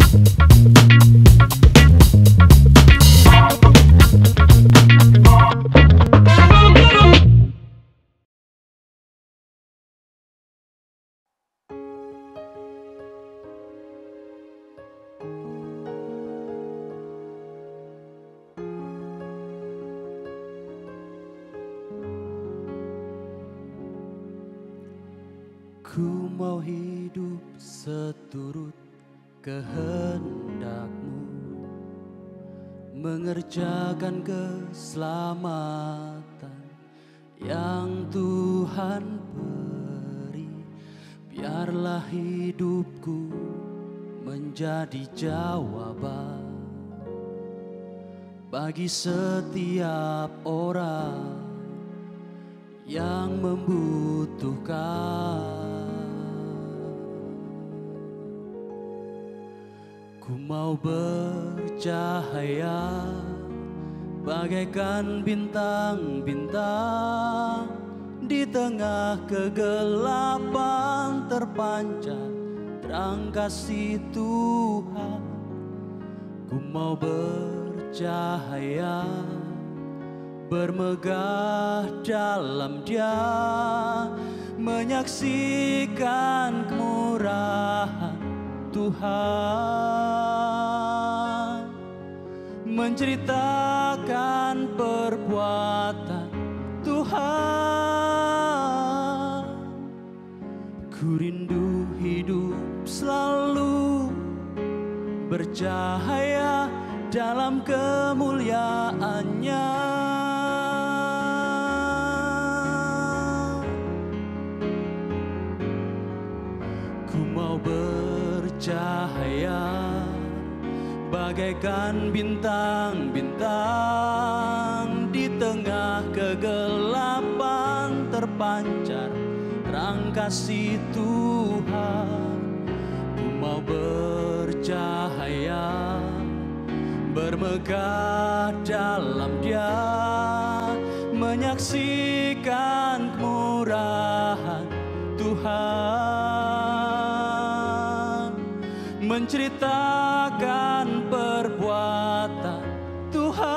Ku mau hidup seturut kehendak-Mu, mengerjakan keselamatan yang Tuhan beri. Biarlah hidupku menjadi jawaban bagi setiap orang yang membutuhkan. Ku mau bercahaya bagaikan bintang-bintang, di tengah kegelapan terpancar terang kasih Tuhan. Ku mau bercahaya, bermegah dalam Dia, menyaksikan kemurahan Tuhan, menceritakan perbuatan Tuhan. Ku rindu hidup selalu bercahaya dalam kemuliaan-Nya. Ku mau bercahaya bagaikan bintang-bintang, di tengah kegelapan terpancar terang kasih Tuhan. Ku mau bercahaya, bermegah dalam Dia, menyaksikan kemurahan Tuhan, menceritakan perbuatan Tuhan.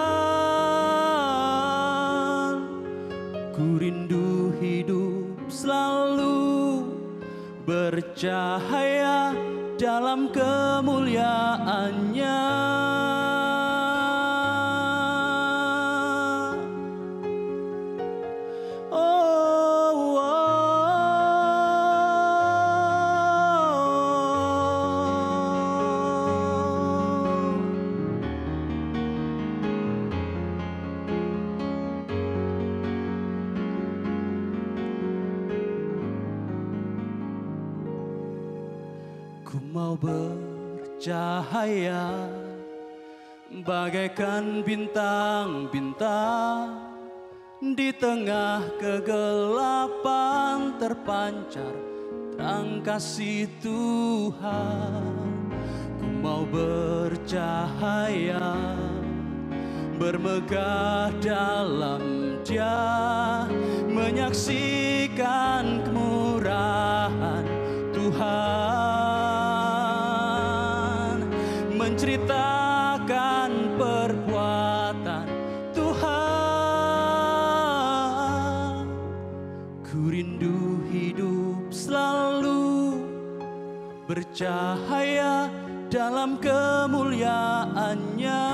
Ku rindu hidup selalu bercahaya dalam kemuliaan-Nya. Ku mau bercahaya bagaikan bintang-bintang, di tengah kegelapan terpancar terang kasih Tuhan. Ku mau bercahaya, bermegah dalam Dia, menyaksikan kemurahan Tuhan, menceritakan perbuatan Tuhan. Ku rindu hidup selalu bercahaya dalam kemuliaan-Nya.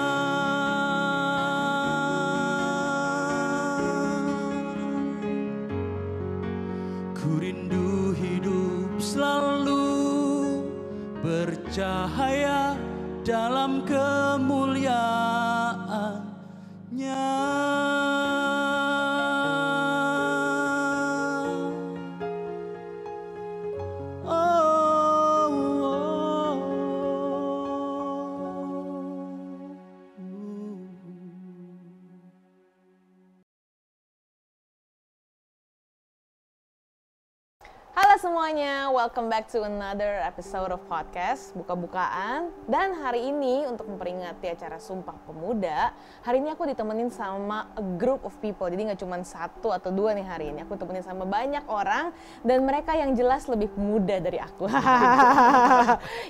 Ku rindu hidup selalu bercahaya dalam kemuliaan-Nya. Halo semuanya, welcome back to another episode of podcast Buka-Bukaan. Dan hari ini untuk memperingati acara Sumpah Pemuda, hari ini aku ditemenin sama a group of people. Jadi gak cuma 1 atau 2 nih hari ini, aku temenin sama banyak orang dan mereka yang jelas lebih muda dari aku.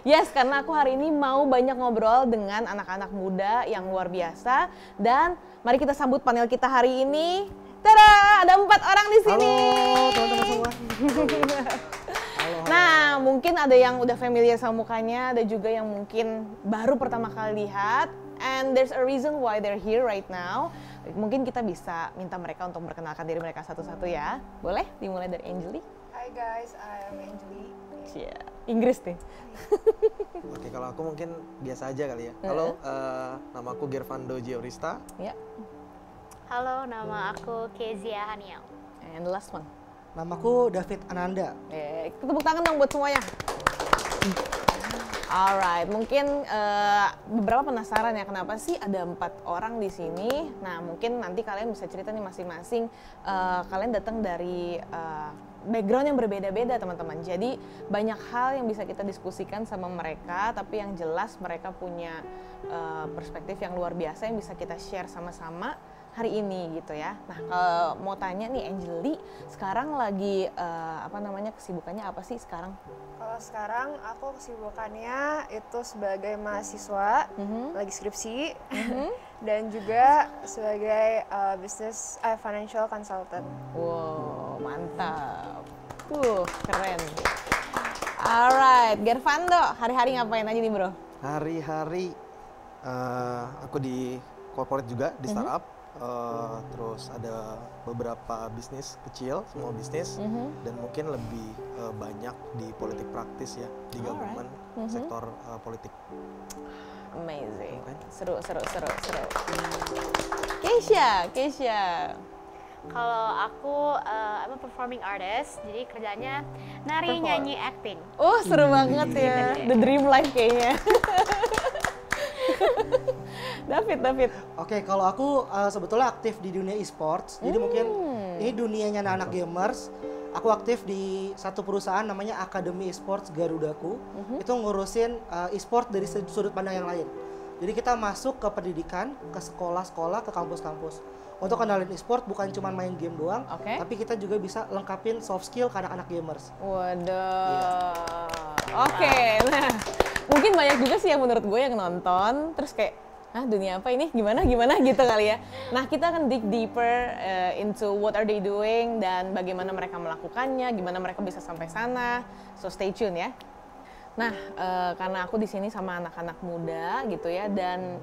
Yes, karena aku hari ini mau banyak ngobrol dengan anak-anak muda yang luar biasa. Dan mari kita sambut panel kita hari ini. Tada, ada 4 orang di sini. Halo teman-teman semua. Halo. Nah, mungkin ada yang udah familiar sama mukanya, ada juga yang mungkin baru pertama kali lihat. And there's a reason why they're here right now. Mungkin kita bisa minta mereka untuk memperkenalkan diri mereka satu-satu ya. Boleh? Dimulai dari Angeli. Hi guys, I'm Angeli. Cia, Inggris nih. Oke, kalau aku mungkin biasa aja kali ya. Halo, nama aku Gervando Giorista. Ya. Halo, nama aku Kezia Haniau. And the last one. Namaku David Ananda. Tepuk tangan dong buat semuanya. Alright, mungkin beberapa penasaran ya kenapa sih ada 4 orang di sini. Nah, mungkin nanti kalian bisa cerita nih masing-masing. Kalian datang dari background yang berbeda-beda teman-teman. Jadi banyak hal yang bisa kita diskusikan sama mereka, tapi yang jelas mereka punya perspektif yang luar biasa yang bisa kita share sama-sama hari ini gitu ya. Nah, kalau mau tanya nih Angeli, sekarang lagi kesibukannya apa sih sekarang? Kalau sekarang aku kesibukannya itu sebagai mahasiswa, lagi skripsi, dan juga sebagai financial consultant. Wow, mantap. Keren. Alright, Gervando, hari-hari ngapain aja nih bro? Hari-hari aku di corporate juga, di startup. Terus ada beberapa bisnis kecil, small bisnis, dan mungkin lebih banyak di politik praktis ya, di government, sektor politik. Amazing, Okay. seru. Keisha. Kalau aku I'm a performing artist, jadi kerjanya nari, nyanyi, acting. Oh, seru banget ya, the dream life kayaknya. David. Oke, kalau aku sebetulnya aktif di dunia e-sports. Jadi mungkin ini dunianya anak gamers. Aku aktif di satu perusahaan namanya Akademi Esports Garudaku. Itu ngurusin e-sport dari sudut pandang yang lain. Jadi kita masuk ke pendidikan, ke sekolah-sekolah, ke kampus-kampus. Untuk kenalin e-sport bukan cuma main game doang, tapi kita juga bisa lengkapin soft skill ke anak-anak gamers. Waduh. Oke, nah mungkin banyak juga sih yang menurut gue yang nonton terus kayak, dunia apa ini? Gimana gitu kali ya. Nah, kita akan dig deeper into what are they doing dan bagaimana mereka melakukannya, gimana mereka bisa sampai sana. So stay tune ya. Nah, karena aku di sini sama anak-anak muda gitu ya dan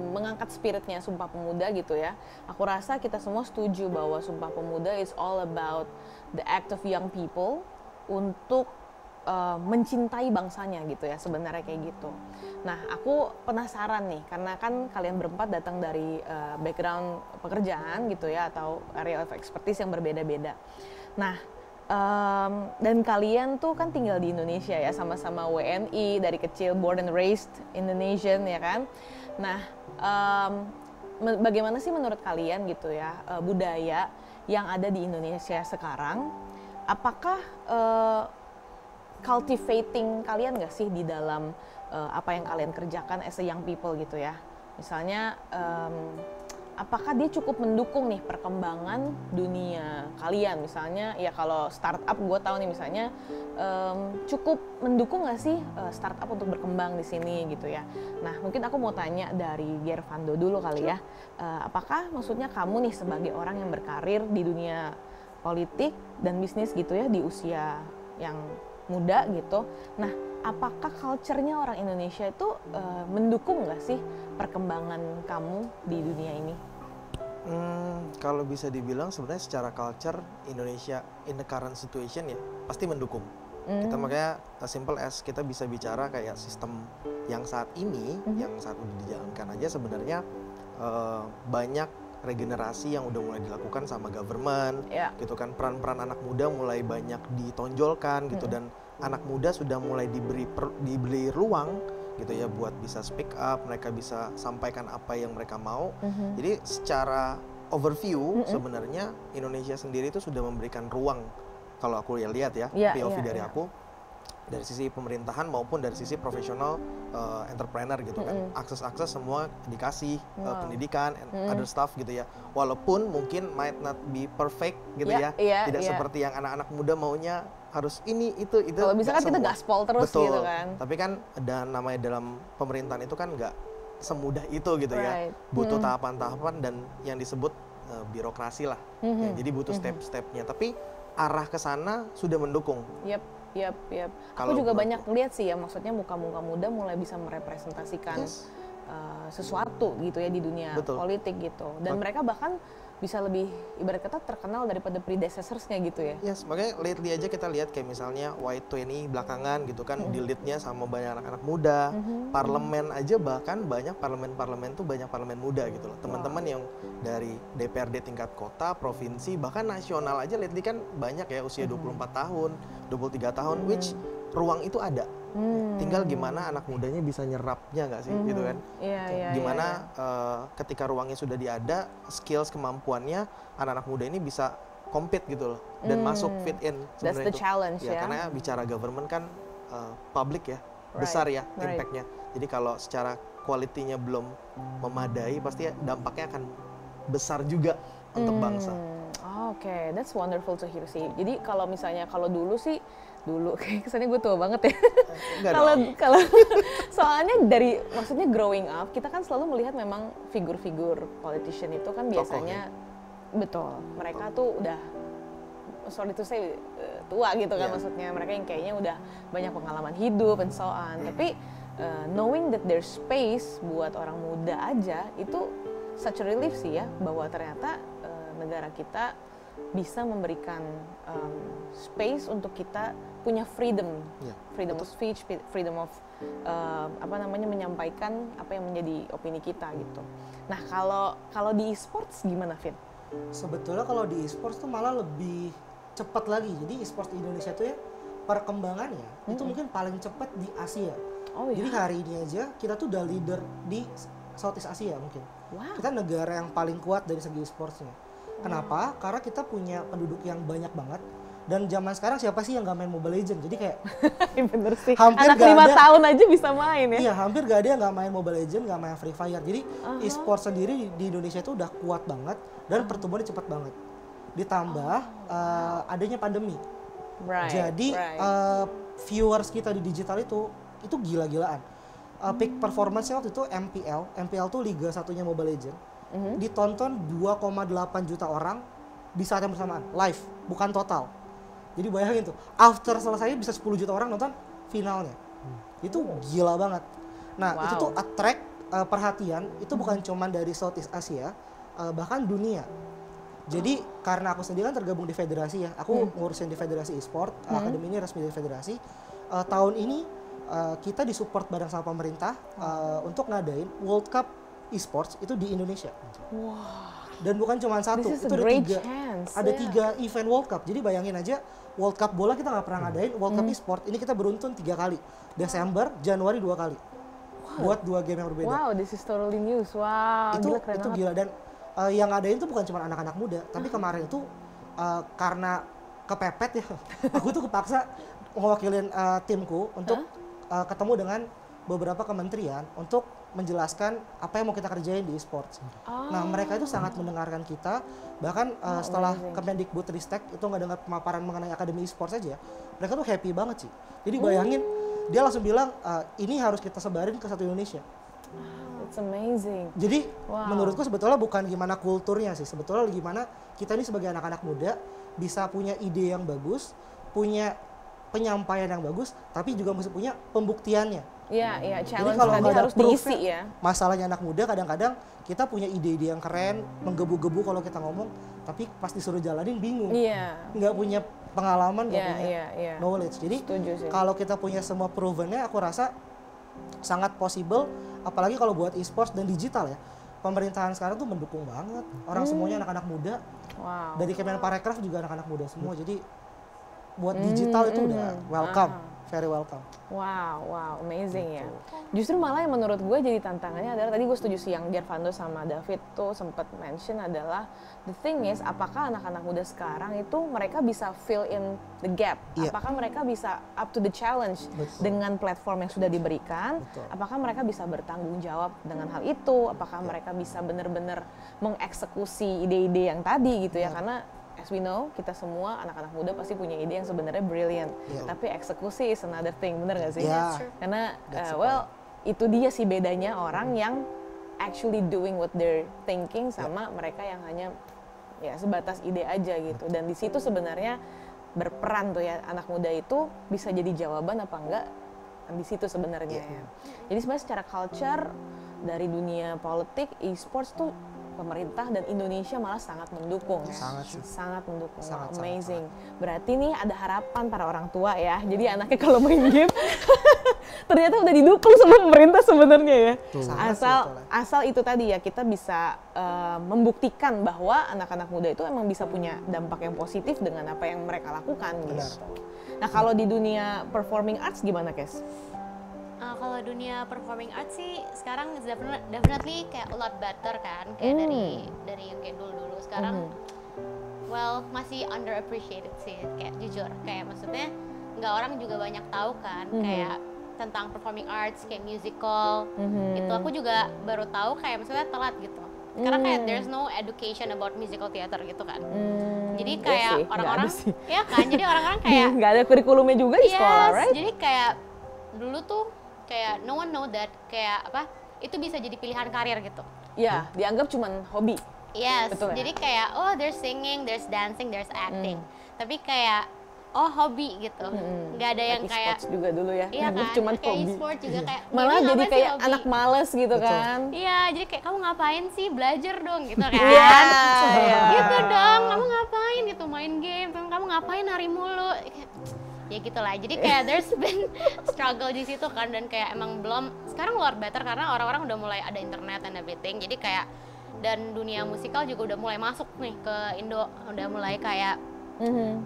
mengangkat spiritnya Sumpah Pemuda gitu ya. Aku rasa kita semua setuju bahwa Sumpah Pemuda is all about the act of young people untuk mencintai bangsanya gitu ya, sebenarnya kayak gitu. Nah, aku penasaran nih karena kan kalian berempat datang dari background pekerjaan gitu ya atau area of expertise yang berbeda-beda. Nah, dan kalian tuh kan tinggal di Indonesia ya, sama-sama WNI, dari kecil born and raised Indonesian ya kan. Nah, bagaimana sih menurut kalian gitu ya budaya yang ada di Indonesia sekarang? Apakah cultivating kalian nggak sih di dalam apa yang kalian kerjakan as a young people gitu ya? Misalnya, apakah dia cukup mendukung nih perkembangan dunia kalian? Misalnya, ya kalau startup gue tahu nih misalnya cukup mendukung nggak sih startup untuk berkembang di sini gitu ya? Nah, mungkin aku mau tanya dari Gervando dulu kali ya. Apakah maksudnya kamu nih sebagai orang yang berkarir di dunia politik dan bisnis gitu ya di usia yang muda gitu. Nah, apakah culture-nya orang Indonesia itu mendukung nggak sih perkembangan kamu di dunia ini? Kalau bisa dibilang sebenarnya secara culture Indonesia in the current situation ya pasti mendukung. Kita makanya simple as kita bisa bicara kayak sistem yang saat ini, yang saat udah dijalankan aja sebenarnya banyak regenerasi yang udah mulai dilakukan sama government, gitu kan, peran-peran anak muda mulai banyak ditonjolkan gitu, dan anak muda sudah mulai diberi ruang gitu ya buat bisa speak up, mereka bisa sampaikan apa yang mereka mau. Jadi secara overview sebenarnya Indonesia sendiri itu sudah memberikan ruang kalau aku lihat ya, Iya, POV iya, dari iya. aku, dari sisi pemerintahan maupun dari sisi profesional entrepreneur gitu kan, akses semua dikasih, pendidikan and other stuff gitu ya, walaupun mungkin might not be perfect gitu Iya, ya, iya, tidak iya. seperti yang anak-anak muda maunya harus ini itu Kalau bisa kan nggak kita semua. gaspol terus Betul. gitu kan. Tapi kan dan namanya dalam pemerintahan itu kan nggak semudah itu gitu Right. ya, butuh tahapan-tahapan dan yang disebut birokrasi lah. Ya, jadi butuh step-stepnya. Tapi arah ke sana sudah mendukung. Yap. Kalau Aku juga menurutku. banyak lihat sih ya, maksudnya muka-muka muda mulai bisa merepresentasikan Yes. sesuatu gitu ya di dunia Betul. politik gitu. Dan mereka bahkan bisa lebih ibarat kata terkenal daripada predecessors-nya gitu ya. Yes, makanya lately aja kita lihat kayak misalnya Y20 belakangan gitu kan, di lead-nya sama banyak anak-anak muda, parlemen aja bahkan banyak parlemen-parlemen tuh banyak parlemen muda gitu loh. Teman-teman yang dari DPRD tingkat kota, provinsi, bahkan nasional aja lately kan banyak ya usia 24 tahun, 23 tahun, which ruang itu ada. Tinggal gimana anak mudanya bisa nyerapnya nggak sih gitu kan. Iya. Gimana ketika ruangnya sudah diada, skills kemampuannya anak-anak muda ini bisa compete gitu loh dan masuk fit in That's the sebenarnya itu. challenge ya. Karena bicara government kan public ya, besar ya impact-nya. Jadi kalau secara quality-nya belum memadai pasti dampaknya akan besar juga untuk bangsa. Oke, that's wonderful to hear sih. Jadi kalau misalnya dulu kayak kesannya gue tua banget ya. Enggak Kalau soalnya dari maksudnya growing up kita kan selalu melihat memang figur-figur politician itu kan biasanya betul mereka tuh udah sorry to say tua gitu kan, maksudnya mereka yang kayaknya udah banyak pengalaman hidup and so on. Tapi knowing that there's space buat orang muda aja itu such a relief sih ya, bahwa ternyata negara kita bisa memberikan space untuk kita punya freedom, freedom of speech, freedom of menyampaikan apa yang menjadi opini kita gitu. Nah kalau di e-sports gimana, Vin? Sebetulnya kalau di e-sports tuh malah lebih cepat lagi. Jadi e-sports di Indonesia tuh ya perkembangannya itu mungkin paling cepat di Asia. Oh, Jadi ya? hari ini aja kita tuh udah leader di Southeast Asia mungkin. Wow. Kita negara yang paling kuat dari segi e-sportsnya. Kenapa? Karena kita punya penduduk yang banyak banget. Dan zaman sekarang siapa sih yang gak main Mobile Legends? Jadi kayak Bener sih. Hampir Anak nggak 5 ada. tahun aja bisa main ya. iya hampir gak ada yang gak main Mobile Legends, gak main Free Fire. Jadi e-sports sendiri di Indonesia itu udah kuat banget dan pertumbuhannya cepat banget. Ditambah adanya pandemi. Right. Jadi viewers kita di digital itu gila-gilaan. Peak performance-nya waktu itu MPL tuh liga satunya Mobile Legends. Ditonton 2,8 juta orang di saat yang bersamaan, live, bukan total. Jadi bayangin tuh, after selesai bisa 10 juta orang nonton finalnya. Itu gila banget. Nah, itu tuh attract perhatian, itu bukan cuma dari Southeast Asia, bahkan dunia. Jadi karena aku sendiri kan tergabung di federasi ya, aku ngurusin di federasi e-sport, akademi ini resmi dari federasi. Tahun ini kita disupport bareng sama pemerintah untuk ngadain World Cup e-sports itu di Indonesia. Dan bukan cuma satu, This is itu a ada great tiga. chance, Ada yeah. 3 event World Cup. Jadi bayangin aja World Cup bola kita nggak pernah ngadain, World Cup e-sport ini kita beruntun 3 kali. Desember, Januari 2 kali. Buat 2 game yang berbeda. Wow, this is totally news. Wow, itu gila keren banget. gila, dan yang ngadain tuh bukan cuma anak-anak muda, tapi kemarin itu karena kepepet ya, aku tuh kepaksa mewakilin timku untuk ketemu dengan beberapa kementerian untuk menjelaskan apa yang mau kita kerjain di e-sports. Nah, mereka itu sangat mendengarkan kita, bahkan setelah Kemendikbud Ristek itu nggak dengar pemaparan mengenai akademi e-sports aja, mereka tuh happy banget sih. Jadi bayangin, dia langsung bilang ini harus kita sebarin ke satu Indonesia. It's amazing. Jadi menurutku sebetulnya bukan gimana kulturnya sih, sebetulnya gimana kita ini sebagai anak-anak muda bisa punya ide yang bagus, punya penyampaian yang bagus, tapi juga mesti punya pembuktiannya. Iya, challenge kalau tadi nggak ada harus diisi proof-nya, ya. Masalahnya anak muda kadang-kadang kita punya ide-ide yang keren, menggebu-gebu kalau kita ngomong, tapi pas disuruh jalanin bingung. Iya. Nggak punya pengalaman, nggak punya Iya. knowledge. Jadi Setuju sih. kalau kita punya semua proven-nya, aku rasa sangat possible, apalagi kalau buat e-sports dan digital ya. Pemerintahan sekarang tuh mendukung banget. Orang semuanya anak-anak muda. Wow. Dari Kemenparekraf juga anak-anak muda semua. Jadi buat digital itu udah welcome. very welcome. Wow, amazing ya. Justru malah yang menurut gue jadi tantangannya adalah, tadi gue setuju sih yang Gervando sama David tuh sempat mention adalah, the thing is, apakah anak-anak muda sekarang itu mereka bisa fill in the gap? Iya. Apakah mereka bisa up to the challenge dengan platform yang sudah diberikan? Apakah mereka bisa bertanggung jawab dengan hal itu? Apakah mereka bisa benar-benar mengeksekusi ide-ide yang tadi gitu ya? Karena as we know, kita semua anak-anak muda pasti punya ide yang sebenarnya brilliant, tapi eksekusi is another thing, bener gak sih? Karena itu dia sih bedanya orang yang actually doing what they're thinking sama mereka yang hanya ya sebatas ide aja gitu. Dan di situ sebenarnya berperan tuh ya, anak muda itu bisa jadi jawaban apa enggak di situ sebenarnya ya. Jadi sebenarnya secara culture dari dunia politik, e-sports tuh pemerintah dan Indonesia malah sangat mendukung ya. Sangat mendukung. Wow, amazing. Berarti nih ada harapan para orang tua ya. Jadi anaknya kalau main game ternyata udah didukung sama pemerintah sebenarnya ya. Asal itu tadi ya, kita bisa membuktikan bahwa anak-anak muda itu emang bisa punya dampak yang positif dengan apa yang mereka lakukan gitu. Nah, kalau di dunia performing arts gimana, Kes? Kalau dunia performing arts sih sekarang definitely kayak a lot better kan, kayak dari yang kayak dulu sekarang well masih underappreciated sih, kayak jujur, kayak maksudnya nggak orang juga banyak tahu kan kayak tentang performing arts, kayak musical itu aku juga baru tahu kayak maksudnya telat gitu, karena kayak there's no education about musical theater gitu kan. Jadi kayak orang-orang ya kan, jadi orang-orang kayak nggak ada kurikulumnya juga di sekolah, right? Jadi kayak dulu tuh kayak no one know that kayak apa itu bisa jadi pilihan karir gitu. Iya, dianggap cuman hobi. Yes. Betul, jadi kayak oh there's singing, there's dancing, there's acting. Tapi kayak oh hobi gitu. Nggak ada yang kayak e-sports juga dulu ya. Iya kan? Cuman kayak hobi. e-sport juga kayak Malah jadi kayak anak males gitu kan. Iya, jadi kayak kamu ngapain sih? Belajar dong gitu kan. Gitu dong. Kamu ngapain gitu main game? Kamu ngapain hari mulu? Ya gitulah, jadi kayak there's been struggle di situ kan, dan kayak emang belum, sekarang luar better karena orang-orang udah mulai ada internet and everything, jadi kayak dan dunia musikal juga udah mulai masuk nih ke Indo, udah mulai kayak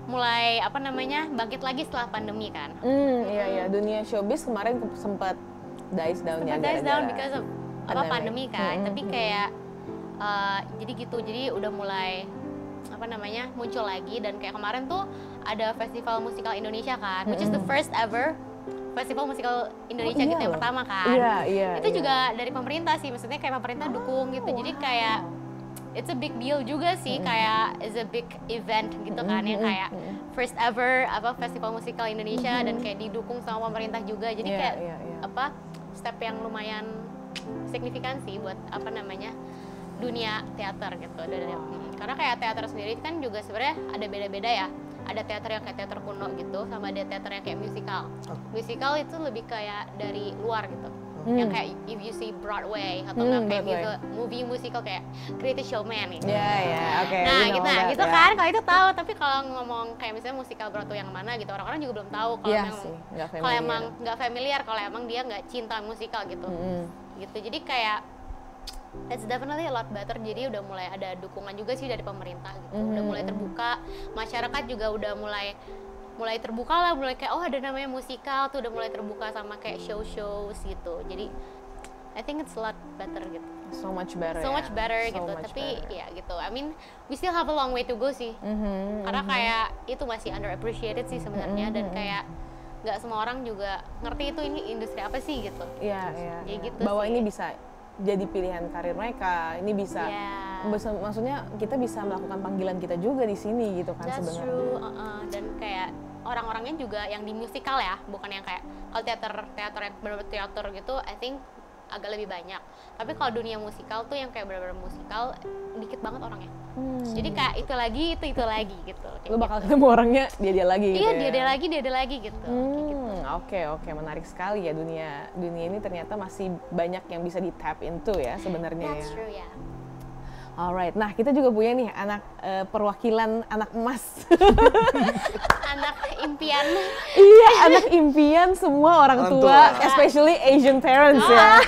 mulai apa namanya bangkit lagi setelah pandemi kan. Iya, dunia showbiz kemarin sempat dies down ya, dies down because of pandemi kan, tapi kayak jadi gitu, jadi udah mulai apa namanya muncul lagi, dan kayak kemarin tuh ada festival musikal Indonesia kan, which is the first ever festival musikal Indonesia gitu yang pertama kan. Itu juga dari pemerintah sih, maksudnya kayak pemerintah dukung gitu, jadi kayak it's a big deal juga sih, kayak it's a big event gitu kan, yang kayak first ever apa festival musikal Indonesia dan kayak didukung sama pemerintah juga, jadi kayak apa step yang lumayan signifikan sih buat apa namanya dunia teater gitu. Karena kayak teater sendiri kan juga sebenarnya ada beda-beda ya. Ada teater yang kayak teater kuno gitu, sama ada teater yang kayak musikal. Musikal itu lebih kayak dari luar gitu. Yang kayak if you see Broadway atau kayak movie musical kayak Greatest Showman gitu. Oke. Nah, gitu kan. Kalau itu tahu, tapi kalau ngomong kayak misalnya musikal Broadway yang mana gitu, orang-orang juga belum tahu kalau emang nggak familiar, kalau emang dia nggak cinta musikal gitu. Gitu. Jadi kayak it's definitely a lot better, jadi udah mulai ada dukungan juga sih dari pemerintah gitu, udah mulai terbuka, masyarakat juga udah mulai terbuka lah, mulai kayak oh ada namanya musikal tuh udah mulai terbuka sama kayak shows gitu, jadi I think it's a lot better gitu. So much better gitu, tapi ya gitu, I mean we still have a long way to go sih, karena kayak itu masih underappreciated sih sebenarnya, dan kayak nggak semua orang juga ngerti itu ini industri apa sih gitu. Iya. Gitu bahwa sih. ini bisa jadi pilihan karir mereka, ini bisa, maksudnya kita bisa melakukan panggilan kita juga di sini gitu kan sebenarnya. That's true, dan kayak orang-orangnya juga yang di musikal ya, bukan yang kayak kalau teater yang benar-benar teater gitu, I think agak lebih banyak. Tapi kalau dunia musikal tuh yang kayak benar-benar musikal dikit banget orangnya. Jadi kayak itu lagi gitu. Lu bakal ketemu orangnya dia lagi gitu. Iya, dia lagi gitu. Oke, menarik sekali ya dunia ini ternyata masih banyak yang bisa di tap into ya sebenarnya. That's true ya. Alright, nah kita juga punya nih anak perwakilan anak emas. Anak impian. Iya, anak impian semua orang tua, especially Asian parents ya.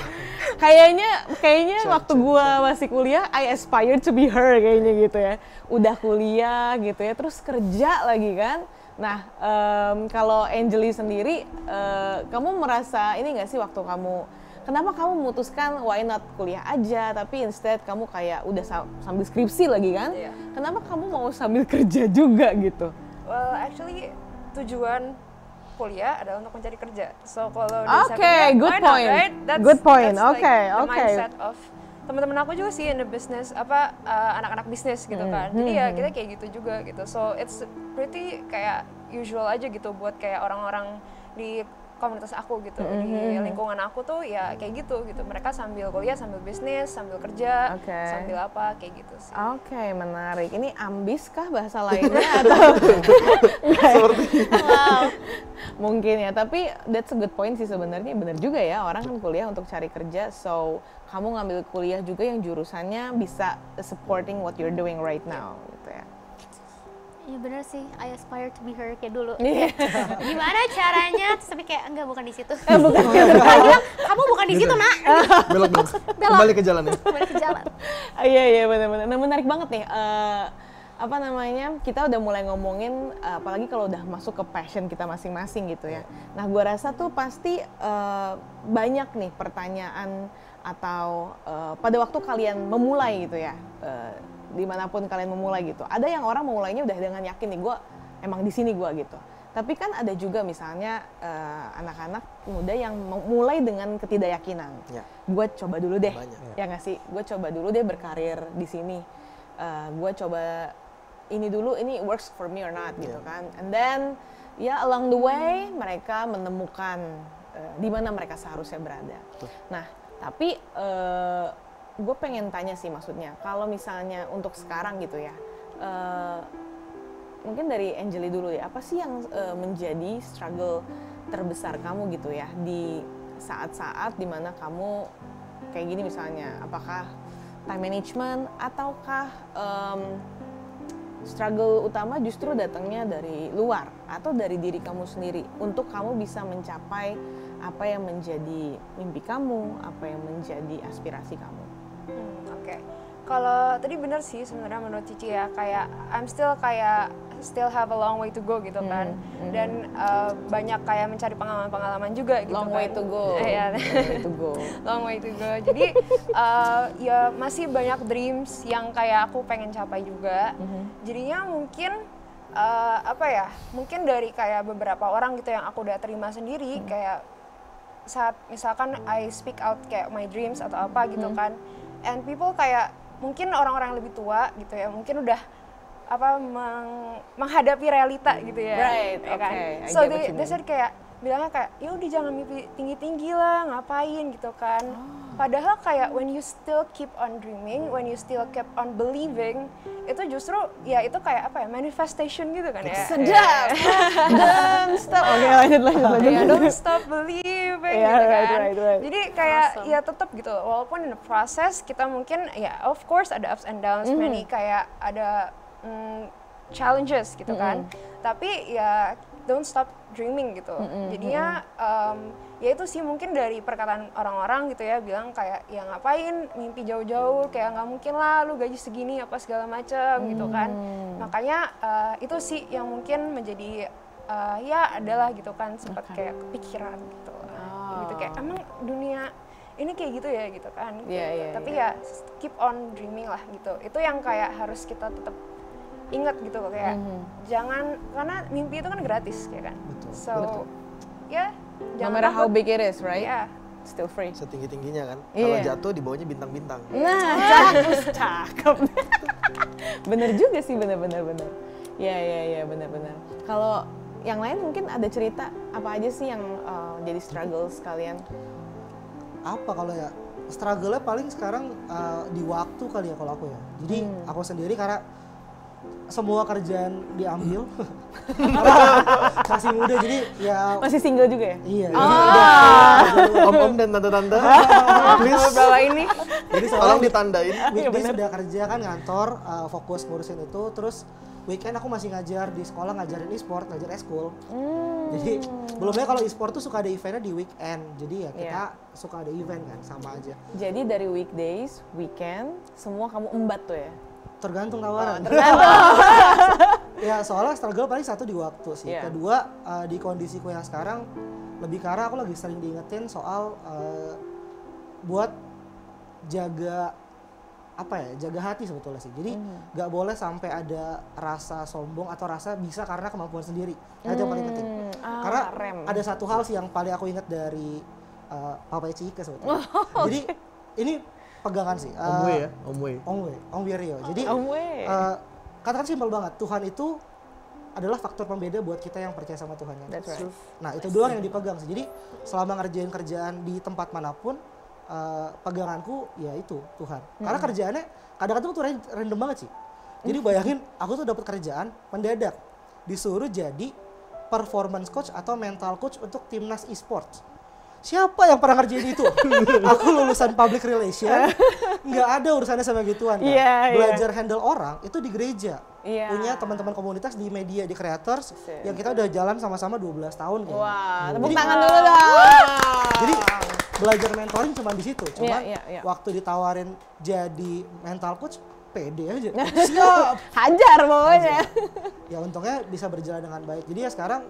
Kayaknya waktu gua masih kuliah, I aspired to be her kayaknya gitu ya. Udah kuliah gitu ya, terus kerja lagi kan. Nah, kalau Anjali sendiri, kamu merasa ini nggak sih waktu kenapa kamu memutuskan why not kuliah aja, tapi instead kamu kayak udah sambil skripsi lagi kan? Iya. Kenapa kamu mau sambil kerja juga gitu? Well, actually tujuan kuliah adalah untuk mencari kerja. So kalau Okay, good why not, point. right? Good point. That's Okay, the okay. mindset of teman-teman aku juga sih in the business, anak-anak bisnis gitu kan. Jadi ya kita kayak gitu juga gitu. So it's pretty kayak usual aja gitu buat kayak orang-orang di komunitas aku gitu, di lingkungan aku tuh ya kayak gitu. Mereka sambil kuliah, sambil bisnis, sambil kerja, sambil apa kayak gitu sih. Oke, menarik. Ini ambis kah bahasa lainnya atau wow. Mungkin ya, tapi that's a good point sih sebenarnya. Bener juga ya, orang kan kuliah untuk cari kerja, so kamu ngambil kuliah juga yang jurusannya bisa supporting what you're doing right now gitu ya. Iya bener sih, I aspire to be her kayak dulu. Gimana caranya? Terus tapi kayak enggak, bukan di situ. Bukan. Kamu bukan di situ, Nak. Belok. Kembali ke jalan ya. Kembali ke jalan. Iya benar-benar. Nah, menarik banget nih. Kita udah mulai ngomongin, apalagi kalau udah masuk ke passion kita masing-masing gitu ya. Nah, gua rasa tuh pasti banyak nih pertanyaan atau pada waktu kalian memulai gitu ya. Dimanapun kalian memulai gitu, ada yang orang memulainya udah dengan yakin nih, gue emang di sini gue gitu. Tapi kan ada juga misalnya anak-anak muda yang mulai dengan ketidakyakinan. Gue coba dulu deh, ya nggak sih? Gue coba dulu deh berkarir di sini. Gue coba ini dulu, ini works for me or not gitu kan. And then ya along the way mereka menemukan di mana mereka seharusnya berada. Nah, tapi gue pengen tanya sih, maksudnya kalau misalnya untuk sekarang gitu ya, mungkin dari Anjali dulu ya, apa sih yang menjadi struggle terbesar kamu gitu ya di saat-saat dimana kamu kayak gini misalnya, apakah time management ataukah struggle utama justru datangnya dari luar atau dari diri kamu sendiri untuk kamu bisa mencapai apa yang menjadi mimpi kamu, apa yang menjadi aspirasi kamu? Oke. Kalau tadi benar sih sebenarnya menurut Cici ya, kayak still have a long way to go gitu kan. Dan banyak kayak mencari pengalaman-pengalaman juga gitu long kan. Way to go. Iya. Long way to go. Long way to go. Jadi ya masih banyak dreams yang kayak aku pengen capai juga. Jadinya mungkin mungkin dari kayak beberapa orang gitu yang aku udah terima sendiri, kayak saat misalkan I speak out kayak my dreams atau apa gitu kan, and people kayak mungkin orang-orang yang lebih tua gitu ya, mungkin udah menghadapi realita gitu ya, right, ya kan? Okay. So they said kayak bilangnya kayak, ya udah jangan mimpi tinggi-tinggi lah, ngapain gitu kan. Padahal kayak when you still keep on dreaming, when you still keep on believing, itu justru ya itu kayak manifestation gitu kan ya. Sedap. Don't stop. Oke, lanjut. Ya, don't stop believing gitu kan. Right. Jadi kayak ya tetap gitu, walaupun in the process kita mungkin ya of course ada ups and downs, many kayak ada challenges gitu kan. Tapi ya don't stop dreaming gitu. Jadinya ya itu sih mungkin dari perkataan orang-orang gitu ya, bilang kayak ya ngapain mimpi jauh-jauh, kayak nggak mungkin lah lu gaji segini apa segala macam gitu kan. Makanya itu sih yang mungkin menjadi ya adalah gitu kan, sempat kayak kepikiran gitu. Gitu kayak emang dunia ini kayak gitu ya gitu kan. Tapi ya keep on dreaming lah gitu. Itu yang kayak harus kita tetap ingat gitu loh, kayak jangan, karena mimpi itu kan gratis kayak kan. So ya no matter how big it is, right? Yeah. Still free. Setinggi-tingginya kan. Kalau jatuh di bawahnya bintang-bintang. Nah, cakep. Bener juga sih, bener. Ya, bener. Kalau yang lain mungkin ada cerita apa aja sih yang jadi struggle sekalian? Apa kalau ya? Struggle-nya paling sekarang di waktu kali ya kalau aku ya. Jadi aku sendiri karena semua kerjaan diambil. Masih muda jadi ya. Masih single juga ya? Iya. Om-om dan tante-tante, please bawa ini. Jadi tolong ditandain. Weekdays sudah kerja kan ngantor, fokus ngurusin itu, terus weekend aku masih ngajar di sekolah, ngajarin e-sport, ngajar eskul. Jadi belumnya kalau e-sport tuh suka ada eventnya di weekend. Jadi ya kita suka ada event kan, sama aja. Jadi dari weekdays, weekend, semua kamu embat tuh ya? Tergantung tawaran. Ya soalnya struggle paling satu di waktu sih. Yeah. Kedua di kondisiku yang sekarang lebih karena aku lagi sering diingetin soal buat jaga jaga hati sebetulnya sih. Jadi nggak boleh sampai ada rasa sombong atau rasa bisa karena kemampuan sendiri. Nah, itu yang paling penting. Karena ada satu hal sih yang paling aku ingat dari Papa Icika sebetulnya. Jadi ini pegangan sih. Om Wirio. Jadi katakan simpel banget, Tuhan itu adalah faktor pembeda buat kita yang percaya sama Tuhan. That's right. Nah itu doang yang dipegang sih. Jadi selama ngerjain kerjaan di tempat manapun, peganganku ya itu Tuhan. Karena kerjaannya kadang-kadang tuh random banget sih. Jadi bayangin aku tuh dapat kerjaan mendadak disuruh jadi performance coach atau mental coach untuk timnas e-sports. Siapa yang pernah ngerjain itu? Aku lulusan public relation, nggak ada urusannya sama gituan kan. Belajar handle orang itu di gereja. Punya teman-teman komunitas di media, di creators yang kita udah jalan sama-sama 12 tahun kan. Wah, tepuk tangan dulu dong. Jadi belajar mentoring cuma di situ. Cuma waktu ditawarin jadi mental coach, pede aja. Siap. Hajar pokoknya. Ya untungnya bisa berjalan dengan baik. Jadi ya sekarang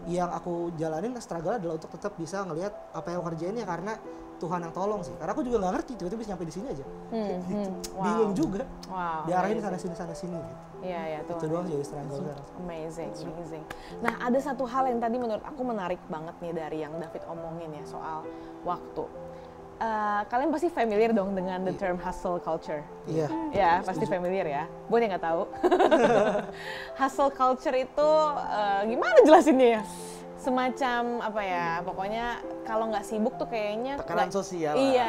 yang aku jalanin struggle adalah untuk tetap bisa ngelihat apa yang aku kerjain ya karena Tuhan yang tolong sih. Karena aku juga nggak ngerti, tiba-tiba bisa nyampe di sini aja. Bingung juga. Diarahin sana sini gitu. Iya, Itu doang jadi struggle sekarang. Amazing. Nah, ada satu hal yang tadi menurut aku menarik banget nih dari yang David omongin ya soal waktu. Kalian pasti familiar dong dengan the term hustle culture. Iya. Ya, pasti familiar ya. Buat yang nggak tahu. Hustle culture itu gimana jelasinnya ya? Semacam apa ya, pokoknya kalau nggak sibuk tuh kayaknya tekanan sosial. Iya,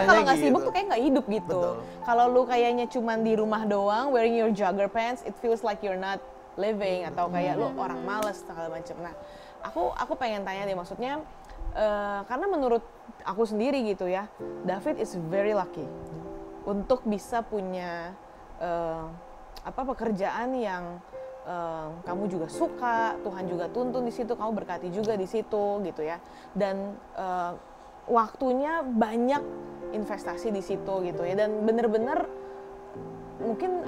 kalau nggak sibuk tuh kayak nggak hidup gitu. Kalau lu kayaknya cuman di rumah doang, wearing your jogger pants, it feels like you're not living atau kayak lu orang males segala macam. Nah, aku pengen tanya deh, maksudnya karena menurut aku sendiri gitu ya, David is very lucky untuk bisa punya pekerjaan yang kamu juga suka, Tuhan juga tuntun di situ, kamu berkati juga di situ gitu ya, dan waktunya banyak investasi di situ gitu ya, dan bener-bener mungkin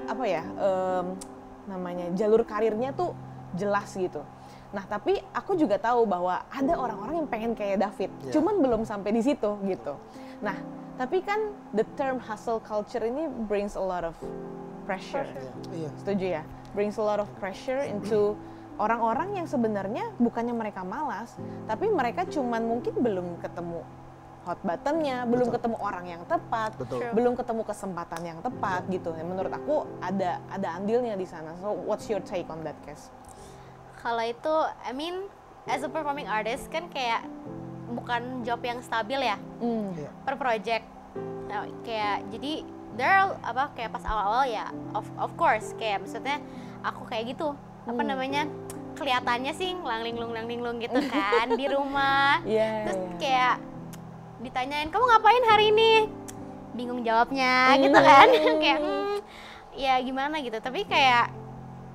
namanya jalur karirnya tuh jelas gitu. Nah, tapi aku juga tahu bahwa ada orang-orang yang pengen kayak David, cuman belum sampai di situ gitu. Nah, tapi kan the term hustle culture ini brings a lot of pressure. Setuju ya? Brings a lot of pressure into orang-orang yang sebenarnya bukannya mereka malas, tapi mereka cuman mungkin belum ketemu hot buttonnya, belum ketemu orang yang tepat, belum ketemu kesempatan yang tepat gitu. Menurut aku ada andilnya di sana. So, what's your take on that, Kes? Kalau itu, I mean, as a performing artist kan kayak bukan job yang stabil ya, per project. Nah, kayak jadi kayak pas awal-awal ya, of course, kayak maksudnya aku kayak gitu, kelihatannya sih langlinglung gitu kan di rumah. Terus kayak ditanyain, kamu ngapain hari ini? Bingung jawabnya gitu kan, kayak ya gimana gitu. Tapi kayak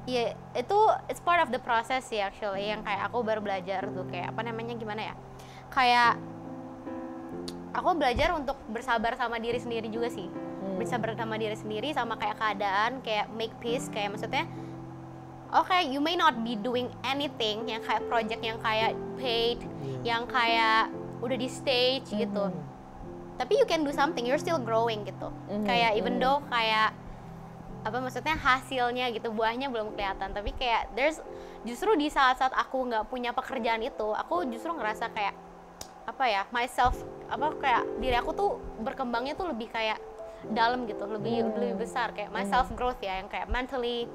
ya itu it's part of the process sih actually, yang kayak aku baru belajar tuh kayak gimana ya, kayak aku belajar untuk bersabar sama diri sendiri juga sih, bersabar sama diri sendiri sama kayak keadaan, kayak make peace, kayak maksudnya you may not be doing anything yang kayak project yang kayak paid, yang kayak udah di stage gitu, tapi you can do something, you're still growing gitu, kayak even though kayak maksudnya hasilnya gitu, buahnya belum kelihatan, tapi kayak justru di saat-saat aku nggak punya pekerjaan itu, aku justru ngerasa kayak kayak diri aku tuh berkembangnya tuh lebih kayak dalam gitu, lebih besar, kayak my self growth ya, yang kayak mentally,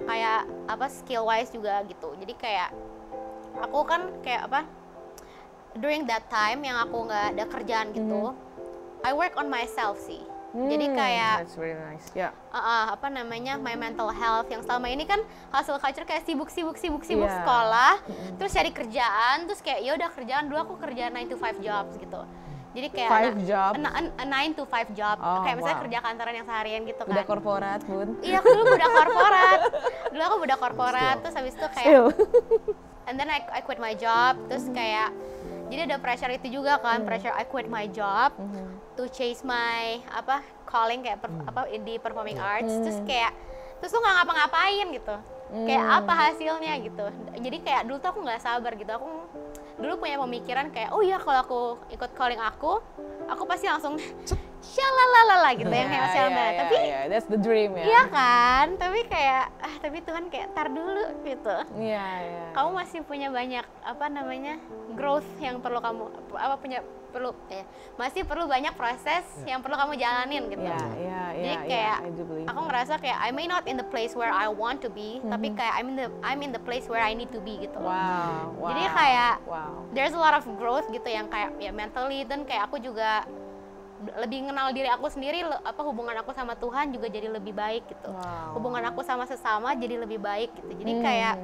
kayak skill wise juga gitu. Jadi kayak aku kan kayak during that time yang aku nggak ada kerjaan gitu, I work on myself sih. Jadi kayak that's very nice. My mental health yang selama ini kan hustle culture kayak sibuk sekolah, terus cari kerjaan, terus kayak ya udah kerjaan dulu, aku kerja 9 to 5 jobs gitu. Jadi kayak 5 job? 9 to 5 job, kayak misalnya kerja kantoran yang seharian gitu kan. Udah korporat, Bun? Iya, aku dulu budak korporat, terus habis itu kayak and then I quit my job, terus kayak Jadi ada pressure itu juga kan, pressure I quit my job to chase my calling kayak di performing arts. Terus tuh nggak ngapa-ngapain gitu. Kayak apa hasilnya gitu. Jadi kayak dulu tuh aku nggak sabar gitu. Aku dulu punya pemikiran kayak, oh iya kalau aku ikut calling aku pasti langsung shalalala gitu yang kayak Mas Yalda. Tapi that's the dream ya. Iya kan, tapi kayak tapi Tuhan kayak tar dulu gitu. Kamu masih punya banyak growth yang perlu kamu masih perlu banyak proses yang perlu kamu jalanin gitu. Jadi kayak aku ngerasa kayak I may not in the place where I want to be, tapi kayak I'm in the place where I need to be gitu. Jadi kayak there's a lot of growth gitu yang kayak ya mentally, dan kayak aku juga lebih kenal diri aku sendiri, hubungan aku sama Tuhan juga jadi lebih baik gitu. Hubungan aku sama sesama jadi lebih baik gitu. Jadi kayak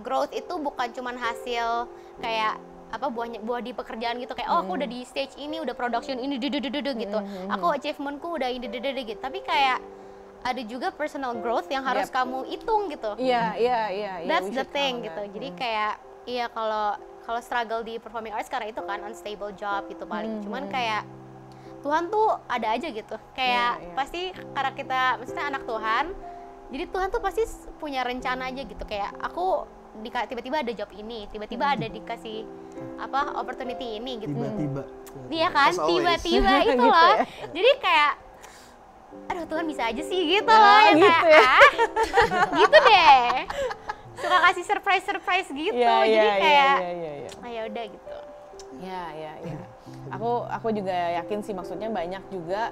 growth itu bukan cuman hasil kayak buah di pekerjaan gitu, kayak oh aku udah di stage ini, udah production ini gitu. Aku achievementku udah ini gitu. Tapi kayak ada juga personal growth yang harus kamu hitung gitu. That's the thing gitu. Jadi kayak kalau struggle di performing arts karena itu kan unstable job gitu paling. Cuman kayak Tuhan tuh ada aja gitu. Kayak pasti karena kita maksudnya anak Tuhan. Jadi Tuhan tuh pasti punya rencana aja gitu. Kayak aku tiba-tiba ada job ini, tiba-tiba ada dikasih opportunity ini gitu. Tiba-tiba. Iya kan, tiba-tiba itu loh. Jadi kayak aduh Tuhan bisa aja sih gitu loh, ya gitu kayak gitu deh. Suka kasih surprise gitu. Jadi kayak ya udah gitu. Aku juga yakin sih, maksudnya banyak juga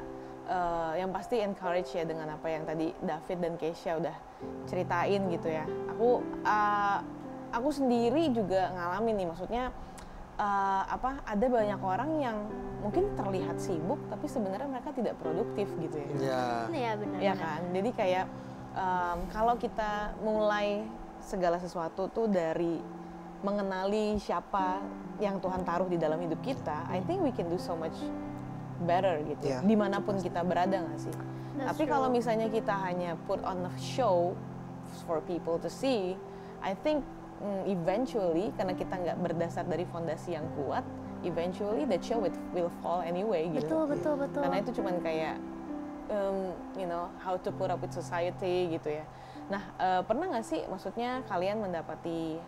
yang pasti encourage ya dengan apa yang tadi David dan Keisha udah ceritain gitu ya. Aku sendiri juga ngalamin nih, maksudnya ada banyak orang yang mungkin terlihat sibuk tapi sebenarnya mereka tidak produktif gitu ya. Iya benar. Ya kan, jadi kayak kalau kita mulai segala sesuatu tuh dari mengenali siapa yang Tuhan taruh di dalam hidup kita, I think we can do so much better gitu. Dimanapun kita berada nggak sih? Tapi kalau misalnya kita hanya put on a show for people to see, I think eventually karena kita nggak berdasar dari fondasi yang kuat, eventually the show will fall anyway gitu. Betul. Karena itu cuman kayak how to put up with society gitu ya. Nah, pernah nggak sih maksudnya kalian mendapati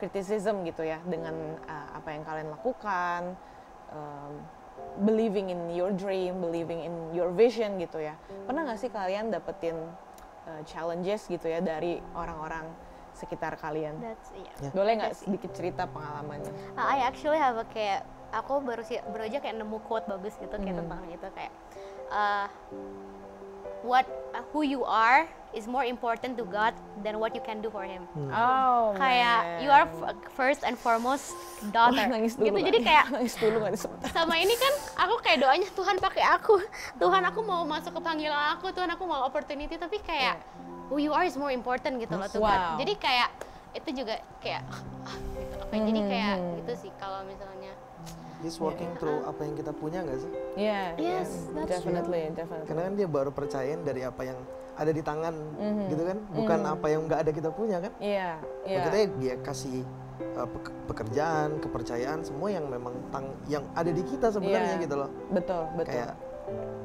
criticism gitu ya dengan apa yang kalian lakukan, believing in your dream, believing in your vision gitu ya. Pernah nggak sih kalian dapetin challenges gitu ya dari orang-orang sekitar kalian? Boleh nggak sedikit cerita pengalamannya? I actually have aku baru aja kayak nemu quote bagus gitu kayak tentang itu kayak who you are is more important to God than what you can do for Him. Kayak you are first and foremost daughter. Nangis dulu, gitu. Jadi kayak nangis dulu nggak disebut. Sama ini kan aku kayak doanya Tuhan pakai aku. Tuhan aku mau masuk ke panggilan aku. Tuhan aku mau opportunity. Tapi kayak who you are is more important gitu loh Tuhan. Jadi kayak itu juga kayak gitu. Jadi kayak gitu sih kalau misalnya. He's walking through apa yang kita punya nggak sih? Yes, definitely. Karena kan dia baru percayain dari apa yang ada di tangan, gitu kan? Bukan apa yang nggak ada kita punya kan? Maksudnya dia kasih pekerjaan, kepercayaan, semua yang memang yang ada di kita sebenarnya gitu loh. Betul. Kayak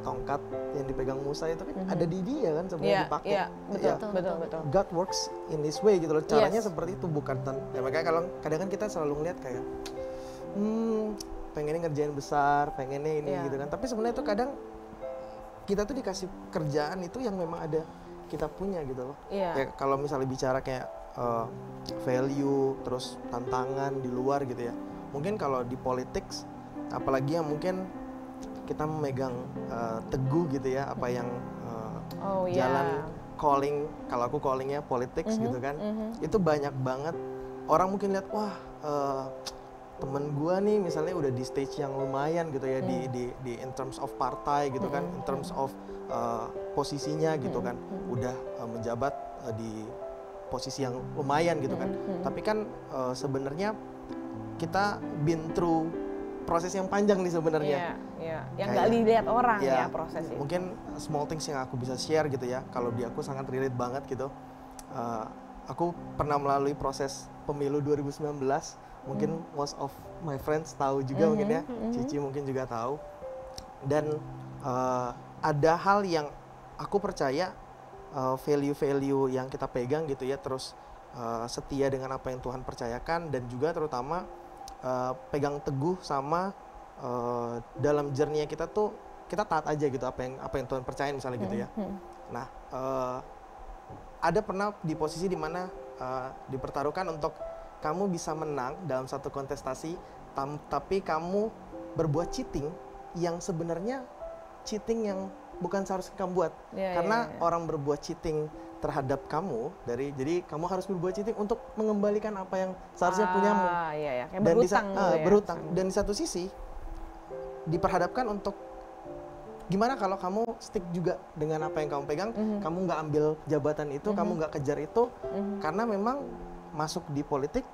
tongkat yang dipegang Musa itu kan ada di dia kan, sebenarnya dipakai. Betul. God works in this way gitu loh. Caranya seperti itu, bukan ya makanya kalau kadang kan kita selalu ngeliat kayak pengennya ngerjain besar, pengennya ini gitu kan. Tapi sebenarnya itu kadang kita tuh dikasih kerjaan itu yang memang ada kita punya gitu loh. Ya kalau misalnya bicara kayak value, terus tantangan di luar gitu ya. Mungkin kalau di politics, apalagi yang mungkin kita memegang teguh gitu ya, apa yang jalan calling, kalau aku callingnya politics gitu kan. Itu banyak banget orang mungkin lihat, wah temen gua nih misalnya udah di stage yang lumayan gitu ya, di in terms of partai gitu kan, in terms of posisinya gitu kan, udah menjabat di posisi yang lumayan gitu kan. Tapi kan sebenarnya kita been through proses yang panjang nih sebenarnya. Yang nggak dilihat orang ya prosesnya. Mungkin small things yang aku bisa share gitu ya, kalau di aku sangat relate banget gitu. Aku pernah melalui proses pemilu 2019 mungkin most of my friends tahu juga mungkin ya, Cici mungkin juga tahu. Dan ada hal yang aku percaya, value-value yang kita pegang gitu ya, terus setia dengan apa yang Tuhan percayakan, dan juga terutama pegang teguh sama dalam journey kita tuh kita taat aja gitu apa yang Tuhan percayain misalnya gitu ya. Nah, ada pernah di posisi dimana dipertaruhkan untuk kamu bisa menang dalam satu kontestasi, tapi kamu berbuat cheating yang sebenarnya cheating yang bukan seharusnya kamu buat. Karena orang berbuat cheating terhadap kamu jadi kamu harus berbuat cheating untuk mengembalikan apa yang seharusnya punyamu. Kayak Dan berhutang berhutang. Dan di satu sisi diperhadapkan untuk gimana kalau kamu stick juga dengan apa yang kamu pegang, kamu nggak ambil jabatan itu, kamu nggak kejar itu, karena memang masuk di politik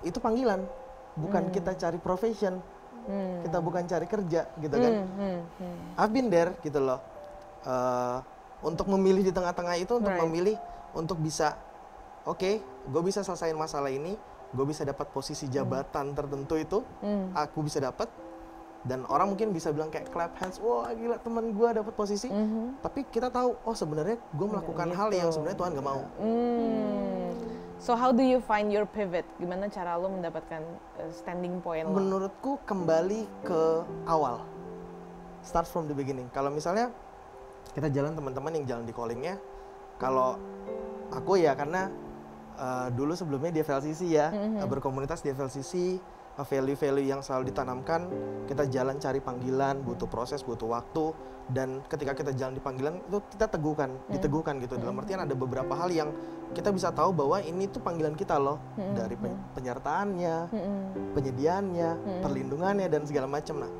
itu panggilan, bukan kita cari profession, kita bukan cari kerja gitu kan. I've been there gitu loh, untuk memilih di tengah-tengah itu, untuk memilih untuk bisa, oke, gue bisa selesaiin masalah ini, gue bisa dapat posisi jabatan tertentu itu, aku bisa dapat. Dan orang mungkin bisa bilang kayak clap hands, wah gila teman gue dapat posisi, tapi kita tahu, oh sebenarnya gue melakukan hal yang sebenarnya Tuhan gak mau. So how do you find your pivot? Gimana cara lo mendapatkan standing point lo? Menurutku kembali ke awal, start from the beginning. Kalau misalnya kita jalan teman-teman yang jalan di callingnya, kalau aku ya karena dulu sebelumnya di FLCC ya, berkomunitas di FLCC, value-value yang selalu ditanamkan, kita jalan cari panggilan, butuh proses, butuh waktu, dan ketika kita jalan di panggilan itu kita diteguhkan gitu. Dalam artian ada beberapa hal yang kita bisa tahu bahwa ini tuh panggilan kita loh, dari penyertaannya, penyediaannya, perlindungannya dan segala macam. Nah,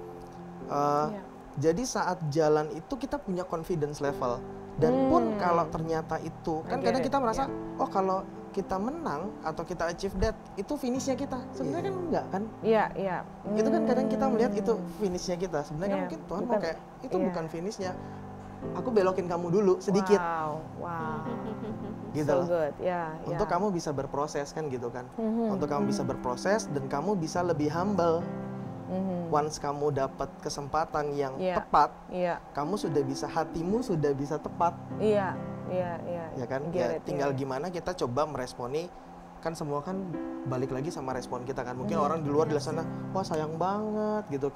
jadi saat jalan itu kita punya confidence level, dan pun kalau ternyata itu kan kadang kita merasa, oh kalau kita menang atau kita achieve that, itu finishnya kita. Sebenarnya kan enggak kan? Iya. Itu kan kadang kita melihat itu finishnya kita. Sebenarnya kan mungkin Tuhan mau kayak, itu bukan finishnya. Aku belokin kamu dulu sedikit. Wow. Gitu So loh. good. Untuk kamu bisa berproses kan gitu kan. Untuk kamu bisa berproses dan kamu bisa lebih humble. Once kamu dapat kesempatan yang tepat, kamu sudah bisa, hatimu sudah bisa tepat. Iya kan? Tinggal gimana kita coba meresponi, kan semua kan balik lagi sama respon kita kan. Mungkin orang di luar di sana, wah sayang banget gitu,